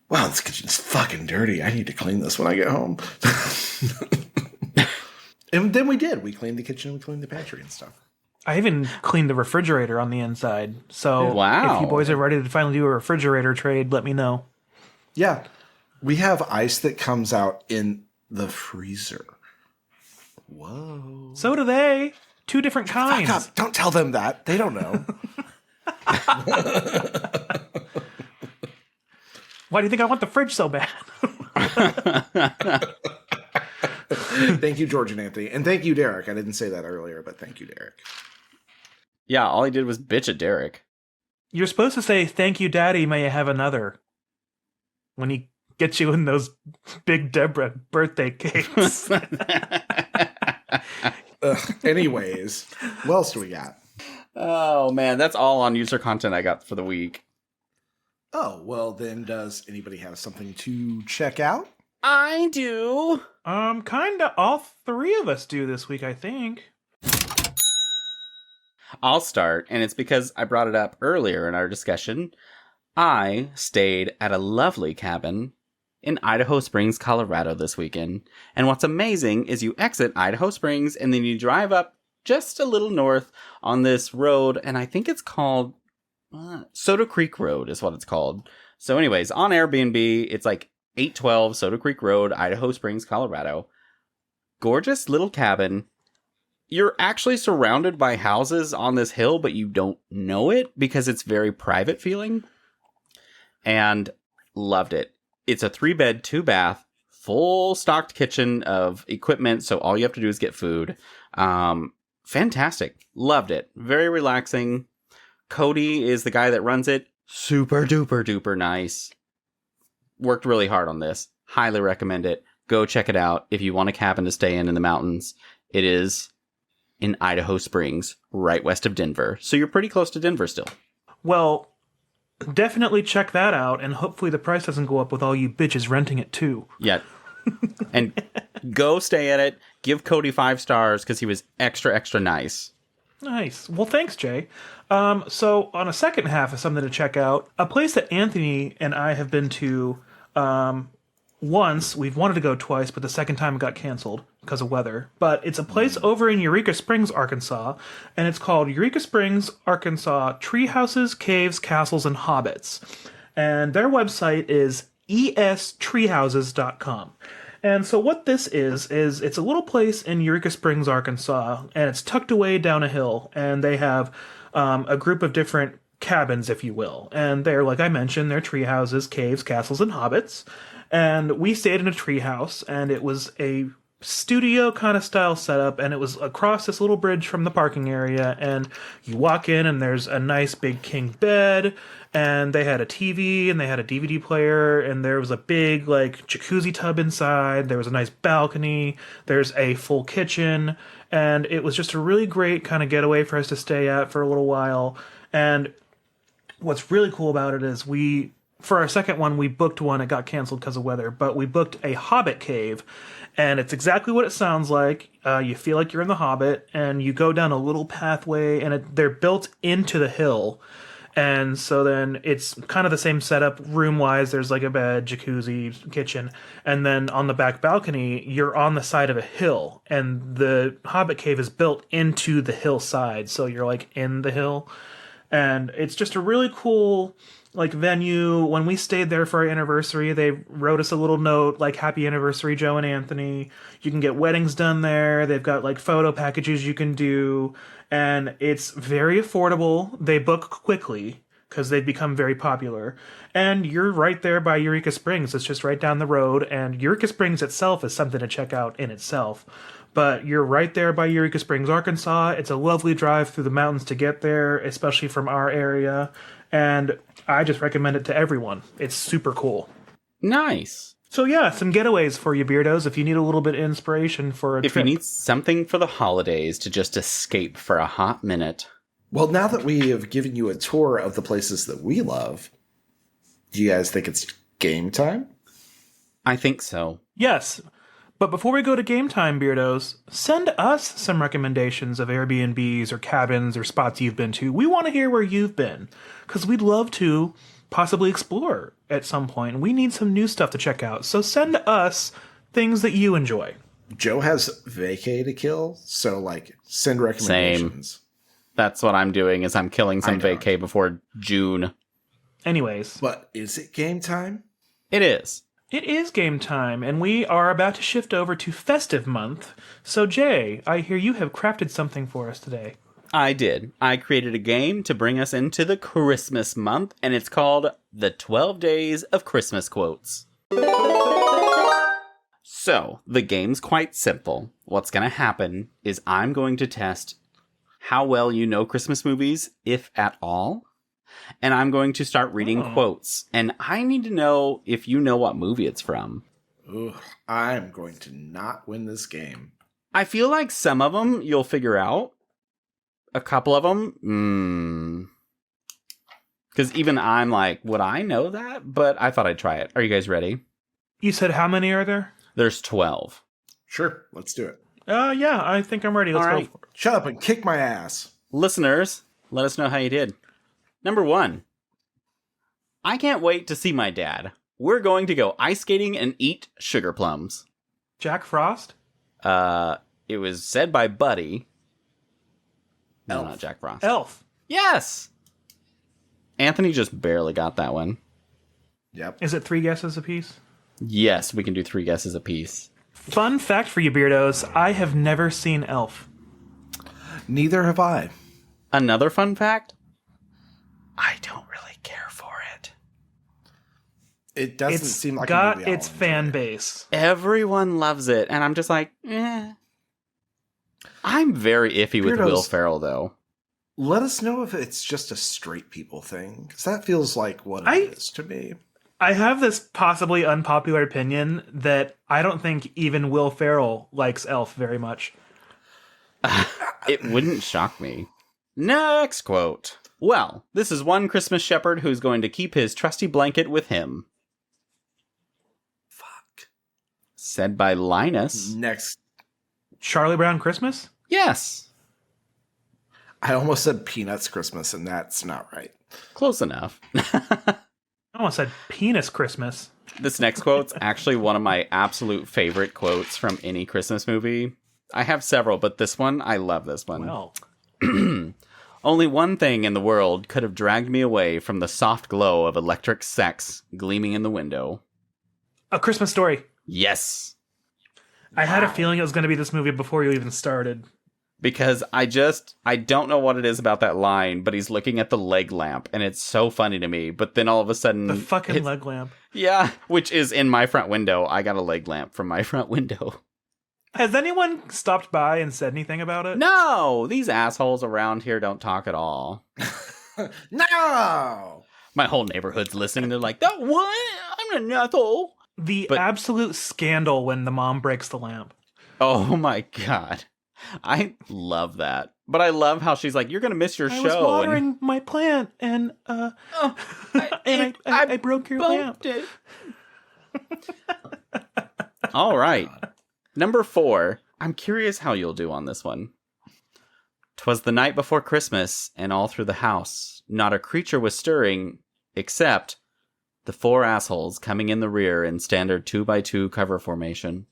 wow, this kitchen's fucking dirty. I need to clean this when I get home. And then we did. We cleaned the kitchen, we cleaned the pantry and stuff. I even cleaned the refrigerator on the inside. So wow. If you boys are ready to finally do a refrigerator trade, let me know. Yeah. We have ice that comes out in the freezer. Whoa. So do they. 2 different kinds. Fuck up. Don't tell them that. They don't know. Why do you think I want the fridge so bad? Thank you, George and Anthony. And thank you, Derek. I didn't say that earlier, but thank you, Derek. Yeah, all he did was bitch at Derek. You're supposed to say, thank you, Daddy, may you have another. When he gets you in those Big Deborah birthday cakes. Anyways, what else do we got? Oh, man, that's all on user content I got for the week. Oh, well, then does anybody have something to check out? I do. Kinda all 3 of us do this week, I think. I'll start, and it's because I brought it up earlier in our discussion. I stayed at a lovely cabin in Idaho Springs, Colorado this weekend. And what's amazing is you exit Idaho Springs and then you drive up just a little north on this road, and I think it's called Soda Creek Road is what it's called. So anyways, on Airbnb, it's like 812 Soda Creek Road, Idaho Springs, Colorado. Gorgeous little cabin. You're actually surrounded by houses on this hill, but you don't know it because it's very private feeling. And loved it. It's a 3-bed, 2-bath, full stocked kitchen of equipment, so all you have to do is get food. Fantastic. Loved it. Very relaxing. Cody is the guy that runs it. Super duper duper nice. Worked really hard on this. Highly recommend it. Go check it out if you want a cabin to stay in the mountains. It is in Idaho Springs, right west of Denver. So you're pretty close to Denver still. Well, definitely check that out, and hopefully the price doesn't go up with all you bitches renting it too. Yeah. And go stay at it. Give Cody 5 stars because he was extra, extra nice. Nice. Well, thanks, Jay. So on a second half of something to check out, a place that Anthony and I have been to once. We've wanted to go twice, but the second time it got canceled because of weather. But it's a place over in Eureka Springs, Arkansas, and it's called Eureka Springs, Arkansas Tree Houses, Caves, Castles, and Hobbits. And their website is estreehouses.com. And so what this is it's a little place in Eureka Springs, Arkansas, and it's tucked away down a hill, and they have a group of different cabins, if you will. And they're, like I mentioned, they're tree houses, caves, castles, and hobbits. And we stayed in a tree house, and it was a studio kind of style setup, and it was across this little bridge from the parking area, and you walk in and there's a nice big king bed, and they had a TV and they had a DVD player, and there was a big like jacuzzi tub inside, there was a nice balcony, there's a full kitchen, and it was just a really great kind of getaway for us to stay at for a little while. And what's really cool about it is for our second one, we booked one. It got canceled because of weather, but we booked a Hobbit cave, and it's exactly what it sounds like. You feel like you're in the Hobbit, and you go down a little pathway, and they're built into the hill. And so then it's kind of the same setup room-wise. There's like a bed, jacuzzi, kitchen, and then on the back balcony, you're on the side of a hill, and the Hobbit cave is built into the hillside, so you're like in the hill. And it's just a really cool like venue. When we stayed there for our anniversary, they wrote us a little note like happy anniversary, Joe and Anthony. You can get weddings done there. They've got like photo packages you can do, and it's very affordable. They book quickly because they've become very popular. And you're right there by Eureka Springs. It's just right down the road, and Eureka Springs itself is something to check out in itself. But you're right there by Eureka Springs, Arkansas. It's a lovely drive through the mountains to get there, especially from our area. And I just recommend it to everyone. It's super cool. Nice. So yeah, some getaways for you beardos if you need a little bit of inspiration for a trip. If you need something for the holidays to just escape for a hot minute. Well, now that we have given you a tour of the places that we love, do you guys think it's game time? I think so. Yes. But before we go to game time, beardos, send us some recommendations of Airbnbs or cabins or spots you've been to. We want to hear where you've been, because we'd love to possibly explore at some point. We need some new stuff to check out. So send us things that you enjoy. Joe has vacay to kill, so like send recommendations. Same. That's what I'm doing, is I'm killing some vacay before June. Anyways. But is it game time? It is. It is game time, and we are about to shift over to festive month. So, Jay, I hear you have crafted something for us today. I did. I created a game to bring us into the Christmas month, and it's called The 12 Days of Christmas Quotes. So, the game's quite simple. What's going to happen is I'm going to test how well you know Christmas movies, if at all. And I'm going to start reading quotes. And I need to know if you know what movie it's from. Ooh, I'm going to not win this game. I feel like some of them you'll figure out. A couple of them, because even I'm like, would I know that? But I thought I'd try it. Are you guys ready? You said how many are there? There's 12. Sure, let's do it. Yeah, I think I'm ready. Let's go for it. Shut up and kick my ass. Listeners, let us know how you did. Number 1. I can't wait to see my dad. We're going to go ice skating and eat sugar plums. Jack Frost? It was said by Buddy. No, Elf. not Jack Frost. Elf. Yes! Anthony just barely got that one. Yep. Is it 3 guesses apiece? Yes, we can do 3 guesses apiece. Fun fact for you beardos, I have never seen Elf. Neither have I. Another fun fact? I don't really care for it. It doesn't It's seem like got a movie I'll its enjoy. fan base. Everyone loves it, and I'm just like, eh. I'm very iffy with Will Beardos. Ferrell, though. Let us know if it's just a straight people thing, because that feels like what it is to me. I have this possibly unpopular opinion that I don't think even Will Ferrell likes Elf very much. It wouldn't shock me. Next quote. Well, this is one Christmas shepherd who's going to keep his trusty blanket with him. Fuck. Said by Linus. Next. Charlie Brown Christmas? Yes. I almost said Peanuts Christmas, and that's not right. Close enough. I almost said penis Christmas. This next quote's actually one of my absolute favorite quotes from any Christmas movie. I have several, but this one, I love this one. Well, Only one thing in the world could have dragged me away from the soft glow of electric sex gleaming in the window. A Christmas Story. Yes. I had a feeling it was going to be this movie before you even started. Because I don't know what it is about that line, but he's looking at the leg lamp, and it's so funny to me. But then all of a sudden... The fucking leg lamp. Yeah, which is in my front window. I got a leg lamp from my front window. Has anyone stopped by and said anything about it? No! These assholes around here don't talk at all. No! My whole neighborhood's listening. They're like, "That what? I'm an asshole." The But- absolute scandal when the mom breaks the lamp. Oh my god. I love that. But I love how she's like, "You're going to miss your I show." was watering my plant and I broke your lamp. It. All right. Number 4. I'm curious how you'll do on this one. 'Twas the night before Christmas, and all through the house, not a creature was stirring, except the 4 assholes coming in the rear in standard 2x2 cover formation.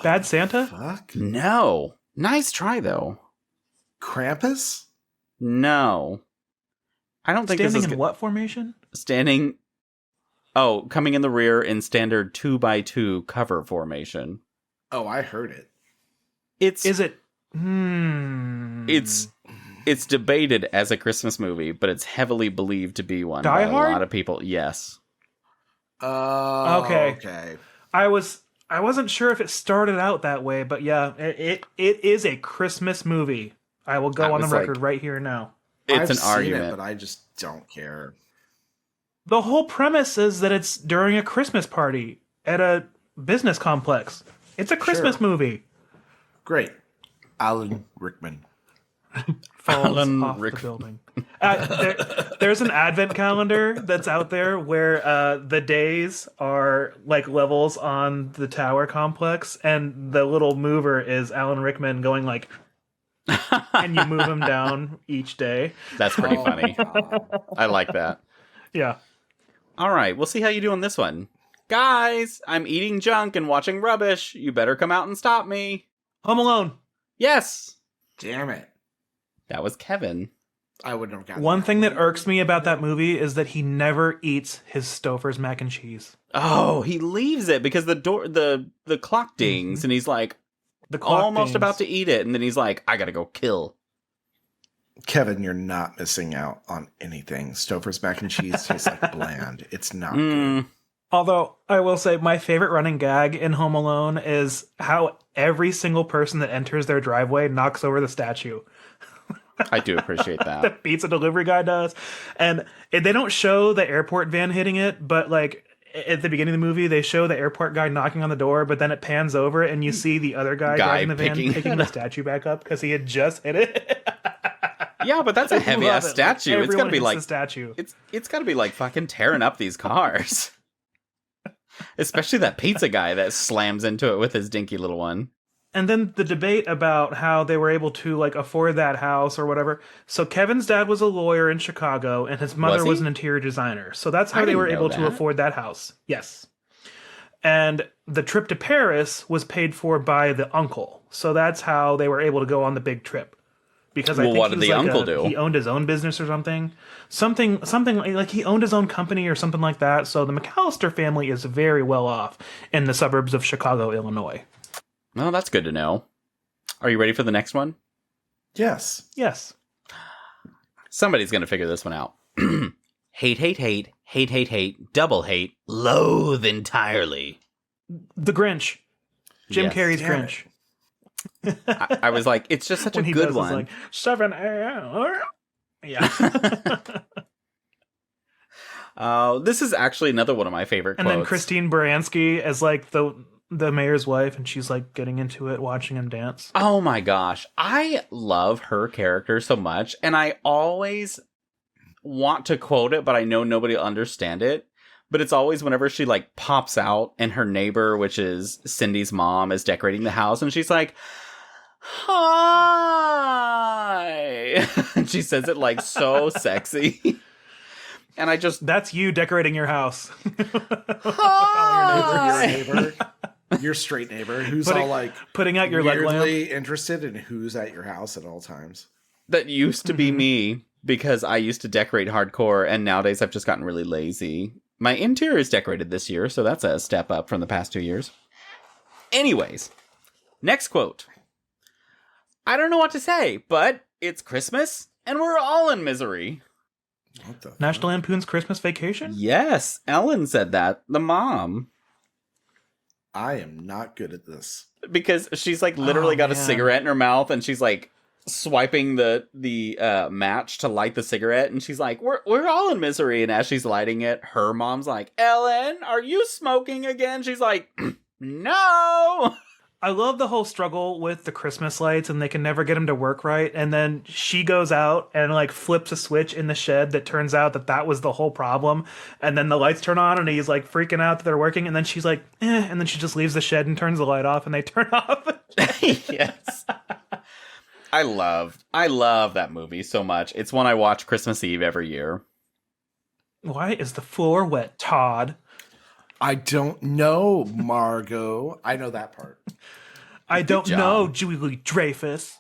Bad Santa? Fuck? No. Nice try, though. Krampus? No. I don't think Standing this is in what formation? standing. Oh, coming in the rear in standard 2x2 cover formation. Oh, I heard it. It's Is it? it's debated as a Christmas movie, but it's heavily believed to be one Die by Hard? a lot of people. Yes. Okay. Okay. I wasn't sure if it started out that way, but yeah, it is a Christmas movie. I will go I on the was record like- right here now. It's I've an seen argument. it, but I just don't care. The whole premise is that it's during a Christmas party at a business complex. It's a Christmas movie. Great. Alan Rickman. Falls Alan off the Rick- building. There's an advent calendar that's out there where the days are like levels on the tower complex, and the little mover is Alan Rickman going like, and you move him down each day. That's pretty Oh, funny. God. I like that. Yeah. All right, we'll see how you do on this one. Guys, I'm eating junk and watching rubbish. You better come out and stop me. Home Alone. Yes. Damn it. That was Kevin. I wouldn't have gotten One thing that irks me about that movie is that he never eats his Stouffer's mac and cheese. Oh, he leaves it because the clock dings and he's like The clock almost dings. about to eat it, and then he's like, I gotta go kill. Kevin, you're not missing out on anything. Stouffer's mac and cheese tastes like bland. It's not good. Although, I will say, my favorite running gag in Home Alone is how every single person that enters their driveway knocks over the statue. I do appreciate The that. pizza delivery guy does. And they don't show the airport van hitting it, but like at the beginning of the movie, they show the airport guy knocking on the door, but then it pans over and you see the other guy driving the van picking picking it the up. statue back up because he had just hit it. Yeah, but that's a heavy ass Love it. statue. It's Everyone gotta be hits like the statue. it's gotta be like fucking tearing up these cars. Especially that pizza guy that slams into it with his dinky little one. And then the debate about how they were able to like afford that house or whatever. So Kevin's dad was a lawyer in Chicago and his mother Was he? was an interior designer. So that's how I they didn't were know able to that. afford that house. Yes. And the trip to Paris was paid for by the uncle. So that's how they were able to go on the big trip. Because I Well, think what he did was the like uncle do? He owned his own business or something. Something like he owned his own company or something like that. So the McAllister family is very well off in the suburbs of Chicago, Illinois. Well, that's good to know. Are you ready for the next one? Yes. Yes. Somebody's gonna figure this one out. Hate, hate, hate, hate, hate, hate, double hate, loathe entirely. The Grinch. Jim Yes. Carrey's Damn Grinch. I was like, it's just such a When he good does, one. it's like 7 a.m. Yeah. This is actually another one of my favorite And quotes. then Christine Baranski as like the mayor's wife, and she's like getting into it, watching him dance. Oh my gosh. I love her character so much, and I always want to quote it, but I know nobody will understand it. But it's always whenever she like pops out and her neighbor, which is Cindy's mom, is decorating the house, and she's like, "Hi," and she says it like so sexy. And I just That's you decorating your house. hi. Your neighbor, your straight neighbor, who's Putting- all like Putting out your leg lamp. weirdly interested in who's at your house at all times. That used to be me because I used to decorate hardcore, and nowadays I've just gotten really lazy. My interior is decorated this year, so that's a step up from the past 2 years. Anyways, next quote. I don't know what to say, but it's Christmas, and we're all in misery. What the National Lampoon's Christmas Vacation? Yes, Ellen said that, the mom. I am not good at this. Because she's like literally got a cigarette in her mouth, and she's like swiping the match to light the cigarette, and she's like, we're all in misery. And as she's lighting it, her mom's like, Ellen, are you smoking again? She's like, no. I love the whole struggle with the Christmas lights, and they can never get them to work right. And then she goes out and like flips a switch in the shed that turns out that was the whole problem. And then the lights turn on, and he's like freaking out that they're working. And then she's like, and then she just leaves the shed and turns the light off, and they turn off. Yes. I love that movie so much. It's one I watch Christmas Eve every year. Why is the floor wet, Todd? I don't know, Margot. I know that part. I don't job. know, Julie Dreyfus.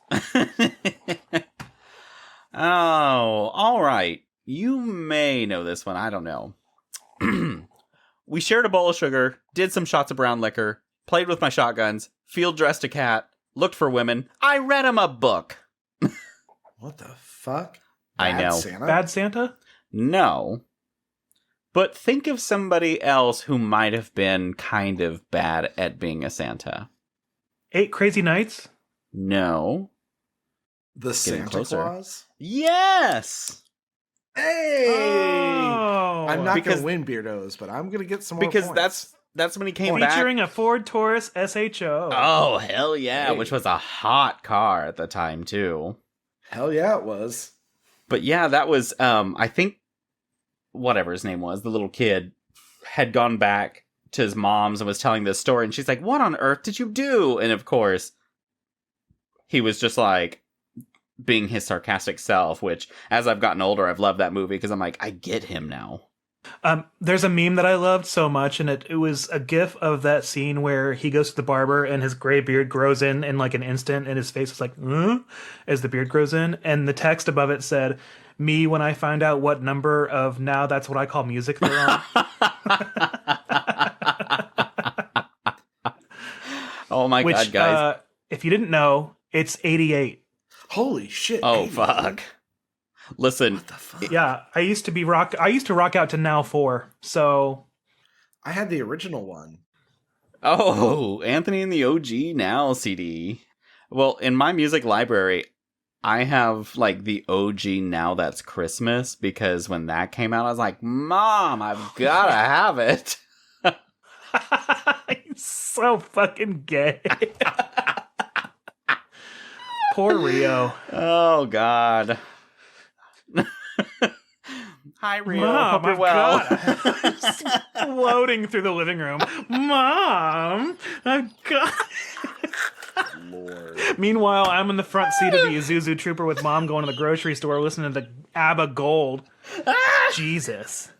Oh, all right. You may know this one. I don't know. We shared a bowl of sugar, did some shots of brown liquor, played with my shotguns, field dressed a cat, looked for women. I read him a book. What the fuck? I Bad know. Santa? Bad Santa? No. But think of somebody else who might have been kind of bad at being a Santa. 8 Crazy Nights? No. The Santa closer. Claus? Yes! Hey! Oh. I'm not going Because- to win Beardos, but I'm going to get some more Because points. that's when he came back. Featuring a Ford Taurus SHO. Oh, hell yeah, Hey. which was a hot car at the time, too. Hell yeah, it was. But yeah, that was, I think, whatever his name was, the little kid, had gone back to his mom's and was telling this story, and she's like, what on earth did you do? And of course, he was just like, being his sarcastic self, which, as I've gotten older, I've loved that movie, because I'm like, I get him now. There's a meme that I loved so much, and it was a gif of that scene where he goes to the barber and his gray beard grows in like an instant, and his face is like, as the beard grows in, and the text above it said, me when I find out what number of Now That's What I Call Music they're on. Oh my Which, god, guys. if you didn't know, it's 88. Holy shit. Oh 88. fuck. Listen, What the fuck? Yeah, I used to rock out to Now 4, so... I had the original one. oh, Anthony and the OG Now CD. Well, in my music library, I have like the OG Now That's Christmas, because when that came out, I was like, Mom, I've gotta have it. He's so fucking gay. Poor Rio. Oh god. Hi Rio, Mom, hope you're I've well. got floating through the living room. Mom, I've got... Lord. Meanwhile, I'm in the front seat of the Isuzu Trooper with Mom going to the grocery store listening to the ABBA Gold. Jesus.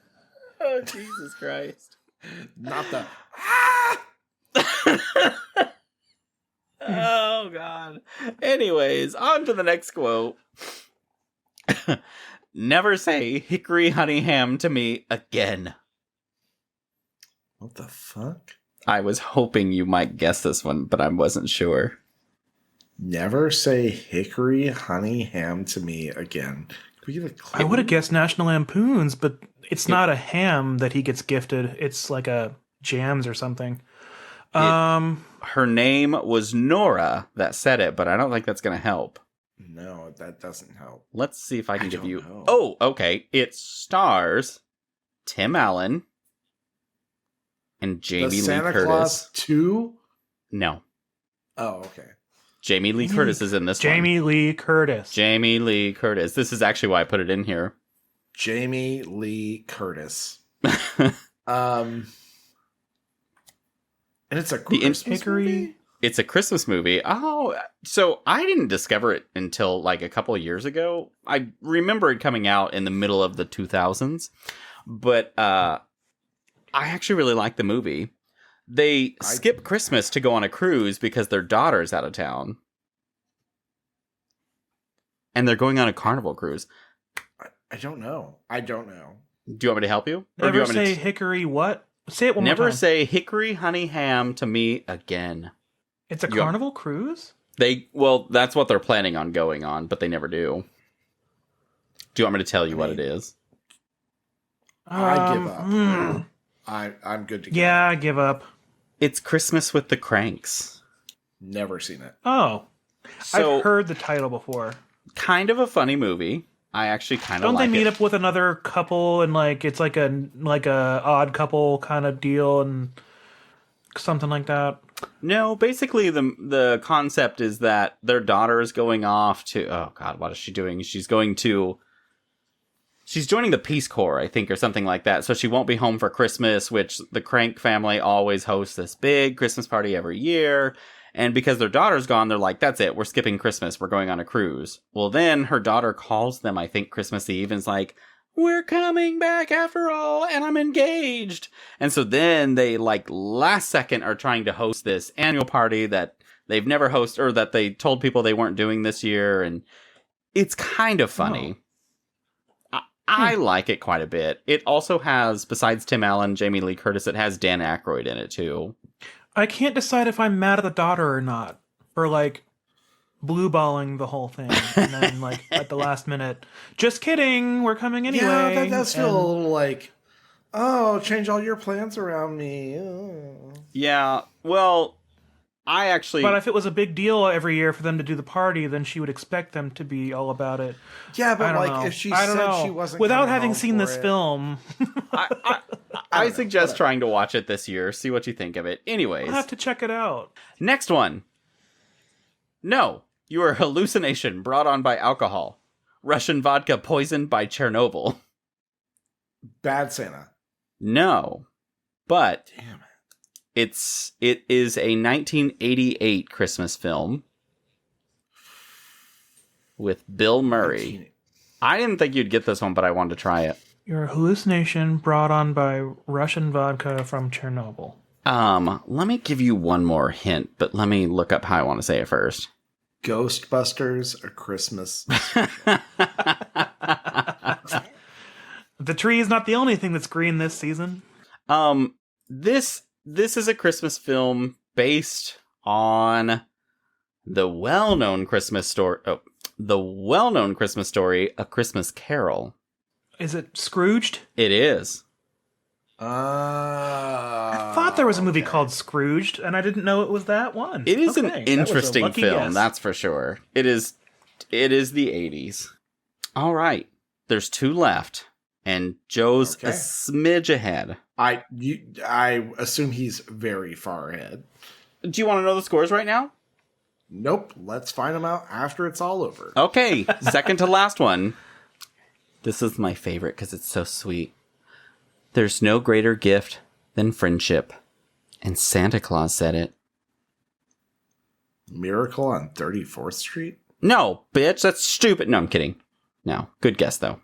Oh Jesus Christ. Not the... Oh god. Anyways, on to the next quote. Never say hickory honey ham to me again. What the fuck? I was hoping you might guess this one, but I wasn't sure. Never say hickory honey ham to me again. Can we get a clue? I would have guessed National Lampoons, but it's not a ham that he gets gifted. It's like a jams or something. Her name was Nora that said it, but I don't think that's going to help. No, that doesn't help. Let's see if I can give don't you... know. Oh, okay. It stars Tim Allen and Jamie The Lee Santa Curtis. Claus 2? No. Oh, okay. Jamie Lee Curtis is in this Jamie Lee Curtis. Jamie Lee Curtis. This is actually why I put it in here. Jamie Lee Curtis. And it's a Christmas Hickory. movie? It's a Christmas movie. Oh, so I didn't discover it until like a couple of years ago. I remember it coming out in the middle of the 2000s, but I actually really like the movie. They skip Christmas to go on a cruise because their daughter's out of town. And they're going on a Carnival cruise. I don't know. Do Do you want me to help you? Or do Never you want me say hickory what? Say it one more Never time. say hickory honey ham to me again. It's a Carnival cruise? Well, that's what they're planning on going on, but they never do. Do you want me to tell you what it is? I give up. I'm good to go. Yeah, I give up. It's Christmas with the Cranks. Never seen it. Oh. So, I've heard the title before. kind of a funny movie. I actually kind of Don't like they meet it. up with another couple and like it's like a odd couple kind of deal and something like that? No, basically the concept is that their daughter is going off to... Oh, God, what is she doing? She's joining the Peace Corps, I think, or something like that. So she won't be home for Christmas, which the Crank family always hosts this big Christmas party every year. And because their daughter's gone, they're like, that's it. We're skipping Christmas. We're going on a cruise. Well, then her daughter calls them, I think, Christmas Eve and is like, we're coming back after all, and I'm engaged. And so then they, like, last second are trying to host this annual party that they've never hosted, or that they told people they weren't doing this year. And it's kind of funny. I like it quite a bit. It also has, besides Tim Allen, Jamie Lee Curtis, it has Dan Aykroyd in it, too. I can't decide if I'm mad at the daughter or not for like blue balling the whole thing and then like at the last minute, just kidding, we're coming anyway. Yeah, that does feel a little like, oh, change all your plans around me. Oh. Yeah, well, I actually... But if it was a big deal every year for them to do the party, then she would expect them to be all about it. Yeah, but I don't like know. if she I don't said know. she wasn't without coming having home seen for this it. film, I suggest trying to watch it this year, see what you think of it. Anyways, I'll have to check it out. next one. No, you are a hallucination brought on by alcohol. Russian vodka poisoned by Chernobyl. Bad Santa. No, but Damn it. it is a 1988 Christmas film with Bill Murray. I didn't think you'd get this one, but I wanted to try it. You're a hallucination brought on by Russian vodka from Chernobyl. Let me give you one more hint, but let me look up how I want to say it first. Ghostbusters, A Christmas. The tree is not the only thing that's green this season. This is a Christmas film based on the well-known Christmas story. A Christmas Carol. Is it Scrooged? It is. I thought there was a movie called Scrooged, and I didn't know it was that one. It is Okay, an that was a interesting lucky film, guess. that's for sure. It is the 80s. All right. There's two left, and Joe's Okay. a smidge ahead. I assume he's very far ahead. Do you want to know the scores right now? Nope. Let's find him out after it's all over. Okay, second to last one. This is my favorite because it's so sweet. There's no greater gift than friendship. And Santa Claus said it. Miracle on 34th Street? No, bitch, that's stupid. No, I'm kidding. No, good guess, though.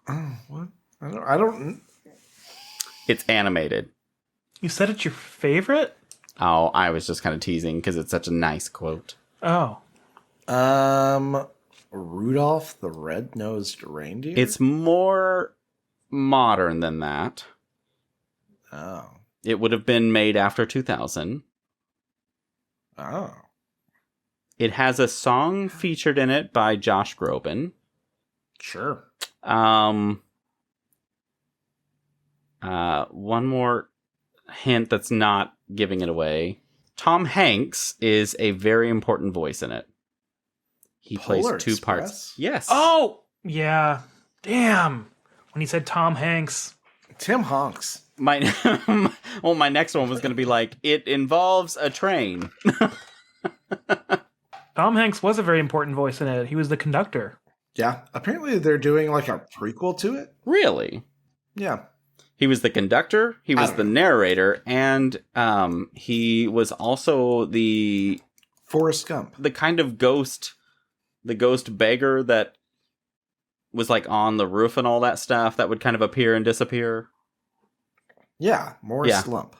Oh, what? I don't. It's animated. You said it's your favorite? Oh, I was just kind of teasing because it's such a nice quote. Oh. Rudolph the Red-Nosed Reindeer? It's more modern than that. Oh. It would have been made after 2000. Oh. It has a song featured in it by Josh Groban. Sure. One more hint that's not giving it away. Tom Hanks is a very important voice in it. He Polar plays two parts. Express? Yes. Oh! Yeah. Damn. When he said Tom Hanks. Tim Honks. My next one was going to be like, it involves a train. Tom Hanks was a very important voice in it. He was the conductor. Yeah. Apparently they're doing like a prequel to it. Really? Yeah. He was the conductor, he was the narrator, and he was also the Forrest Gump. the kind of ghost beggar that was like on the roof and all that stuff that would kind of appear and disappear. Yeah, Morris Lump.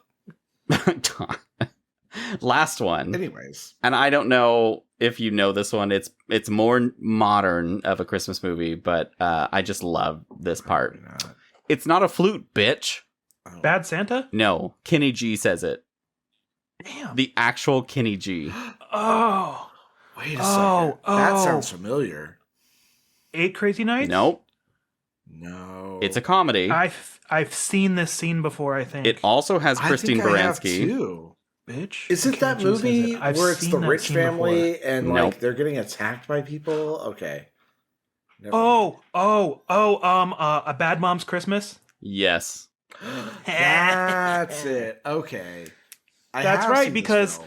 Last one. Anyways. And I don't know if you know this one. It's more modern of a Christmas movie, but I just love this part. It's not a flute, bitch. Oh. Bad Santa? No, Kenny G says it. Damn. The actual Kenny G. Oh. Wait a second. That sounds familiar. 8 Crazy Nights? Nope. No. It's a comedy. I've seen this scene before, I think. It also has Christine I think I have Baranski. too. Bitch. Is it that movie where it's the rich family before. and Nope. like they're getting attacked by people? Okay. Never A Bad Mom's Christmas? Yes. mind. That's it. Okay. That's right, because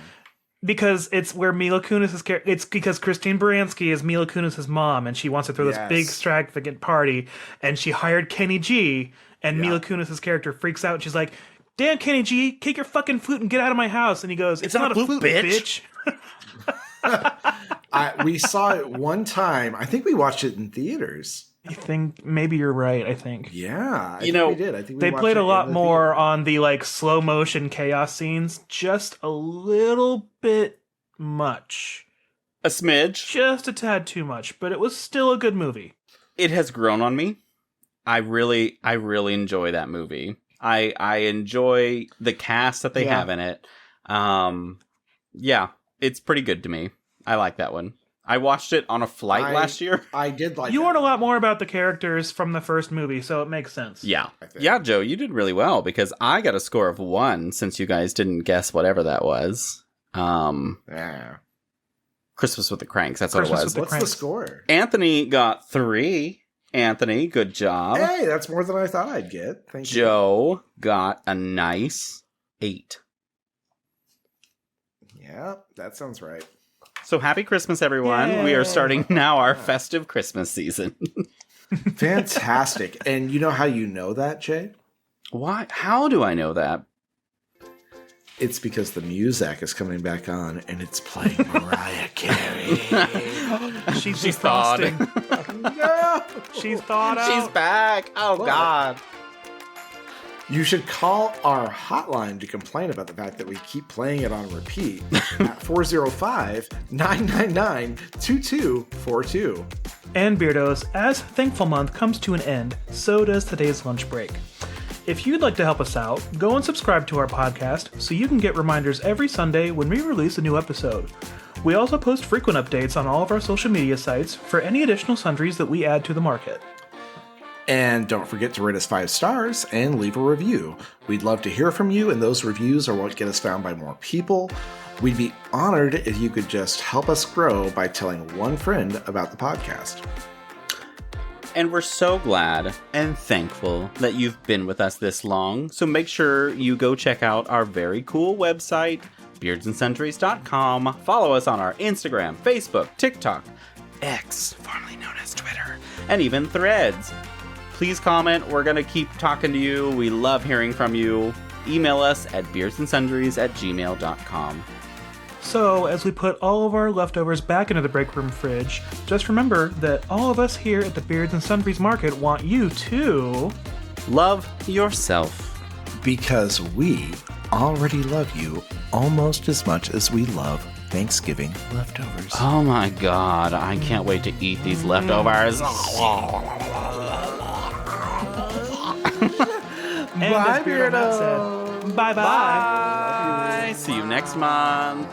it's where Mila Kunis's character. It's because Christine Baranski is Mila Kunis's mom, and she wants to throw this big extravagant party, and she hired Kenny G, and Mila Kunis's character freaks out, and she's like, "Damn, Kenny G, kick your fucking flute and get out of my house!" And he goes, "It's not a flute, bitch." We saw it one time. I think we watched it in theaters. I think maybe you're right. I think Yeah, You know, we did. I think they played a lot more on the like slow motion chaos scenes, just a little bit much, A smidge. just a tad too much, but it was still a good movie. It has grown on me. I really enjoy that movie. I enjoy the cast that they have in it. Yeah, it's pretty good to me. I like that one. I watched it on a flight last year. I did like. You learn a lot more about the characters from the first movie, so it makes sense. Yeah. I think. Yeah, Joe, you did really well because I got a score of 1 since you guys didn't guess whatever that was. Yeah. Christmas with the Cranks, that's Christmas what it with was. the What's Cranks. the score? Anthony got 3. Anthony, good job. Hey, that's more than I thought I'd get. Thank you. Joe got a nice 8. Yeah, that sounds right. So happy Christmas, everyone. Yay. We are starting now our festive Christmas season. Fantastic. And you know how you know that, Jay? Why? How do I know that? It's because the Muzak is coming back on and it's playing Mariah Carey. She's She's thawed. defrosting. No! She's thawed out. She's back. Oh, What? God. You should call our hotline to complain about the fact that we keep playing it on repeat at 405-999-2242. And Beardos, as Thankful Month comes to an end, so does today's lunch break. If you'd like to help us out, go and subscribe to our podcast so you can get reminders every Sunday when we release a new episode. We also post frequent updates on all of our social media sites for any additional sundries that we add to the market. And don't forget to rate us 5 stars and leave a review. We'd love to hear from you, and those reviews are what get us found by more people. We'd be honored if you could just help us grow by telling one friend about the podcast. And we're so glad and thankful that you've been with us this long. So make sure you go check out our very cool website, beardsandsundries.com. Follow us on our Instagram, Facebook, TikTok, X, formerly known as Twitter, and even Threads. Please comment. We're going to keep talking to you. We love hearing from you. Email us at beardsandsundries@gmail.com. So, as we put all of our leftovers back into the break room fridge, just remember that all of us here at the Beards and Sundries Market want you to Love yourself. Because we already love you almost as much as we love Thanksgiving leftovers. Oh my God. I can't wait to eat these leftovers. And as Beardo Matt said, bye-bye. Bye. See you next month.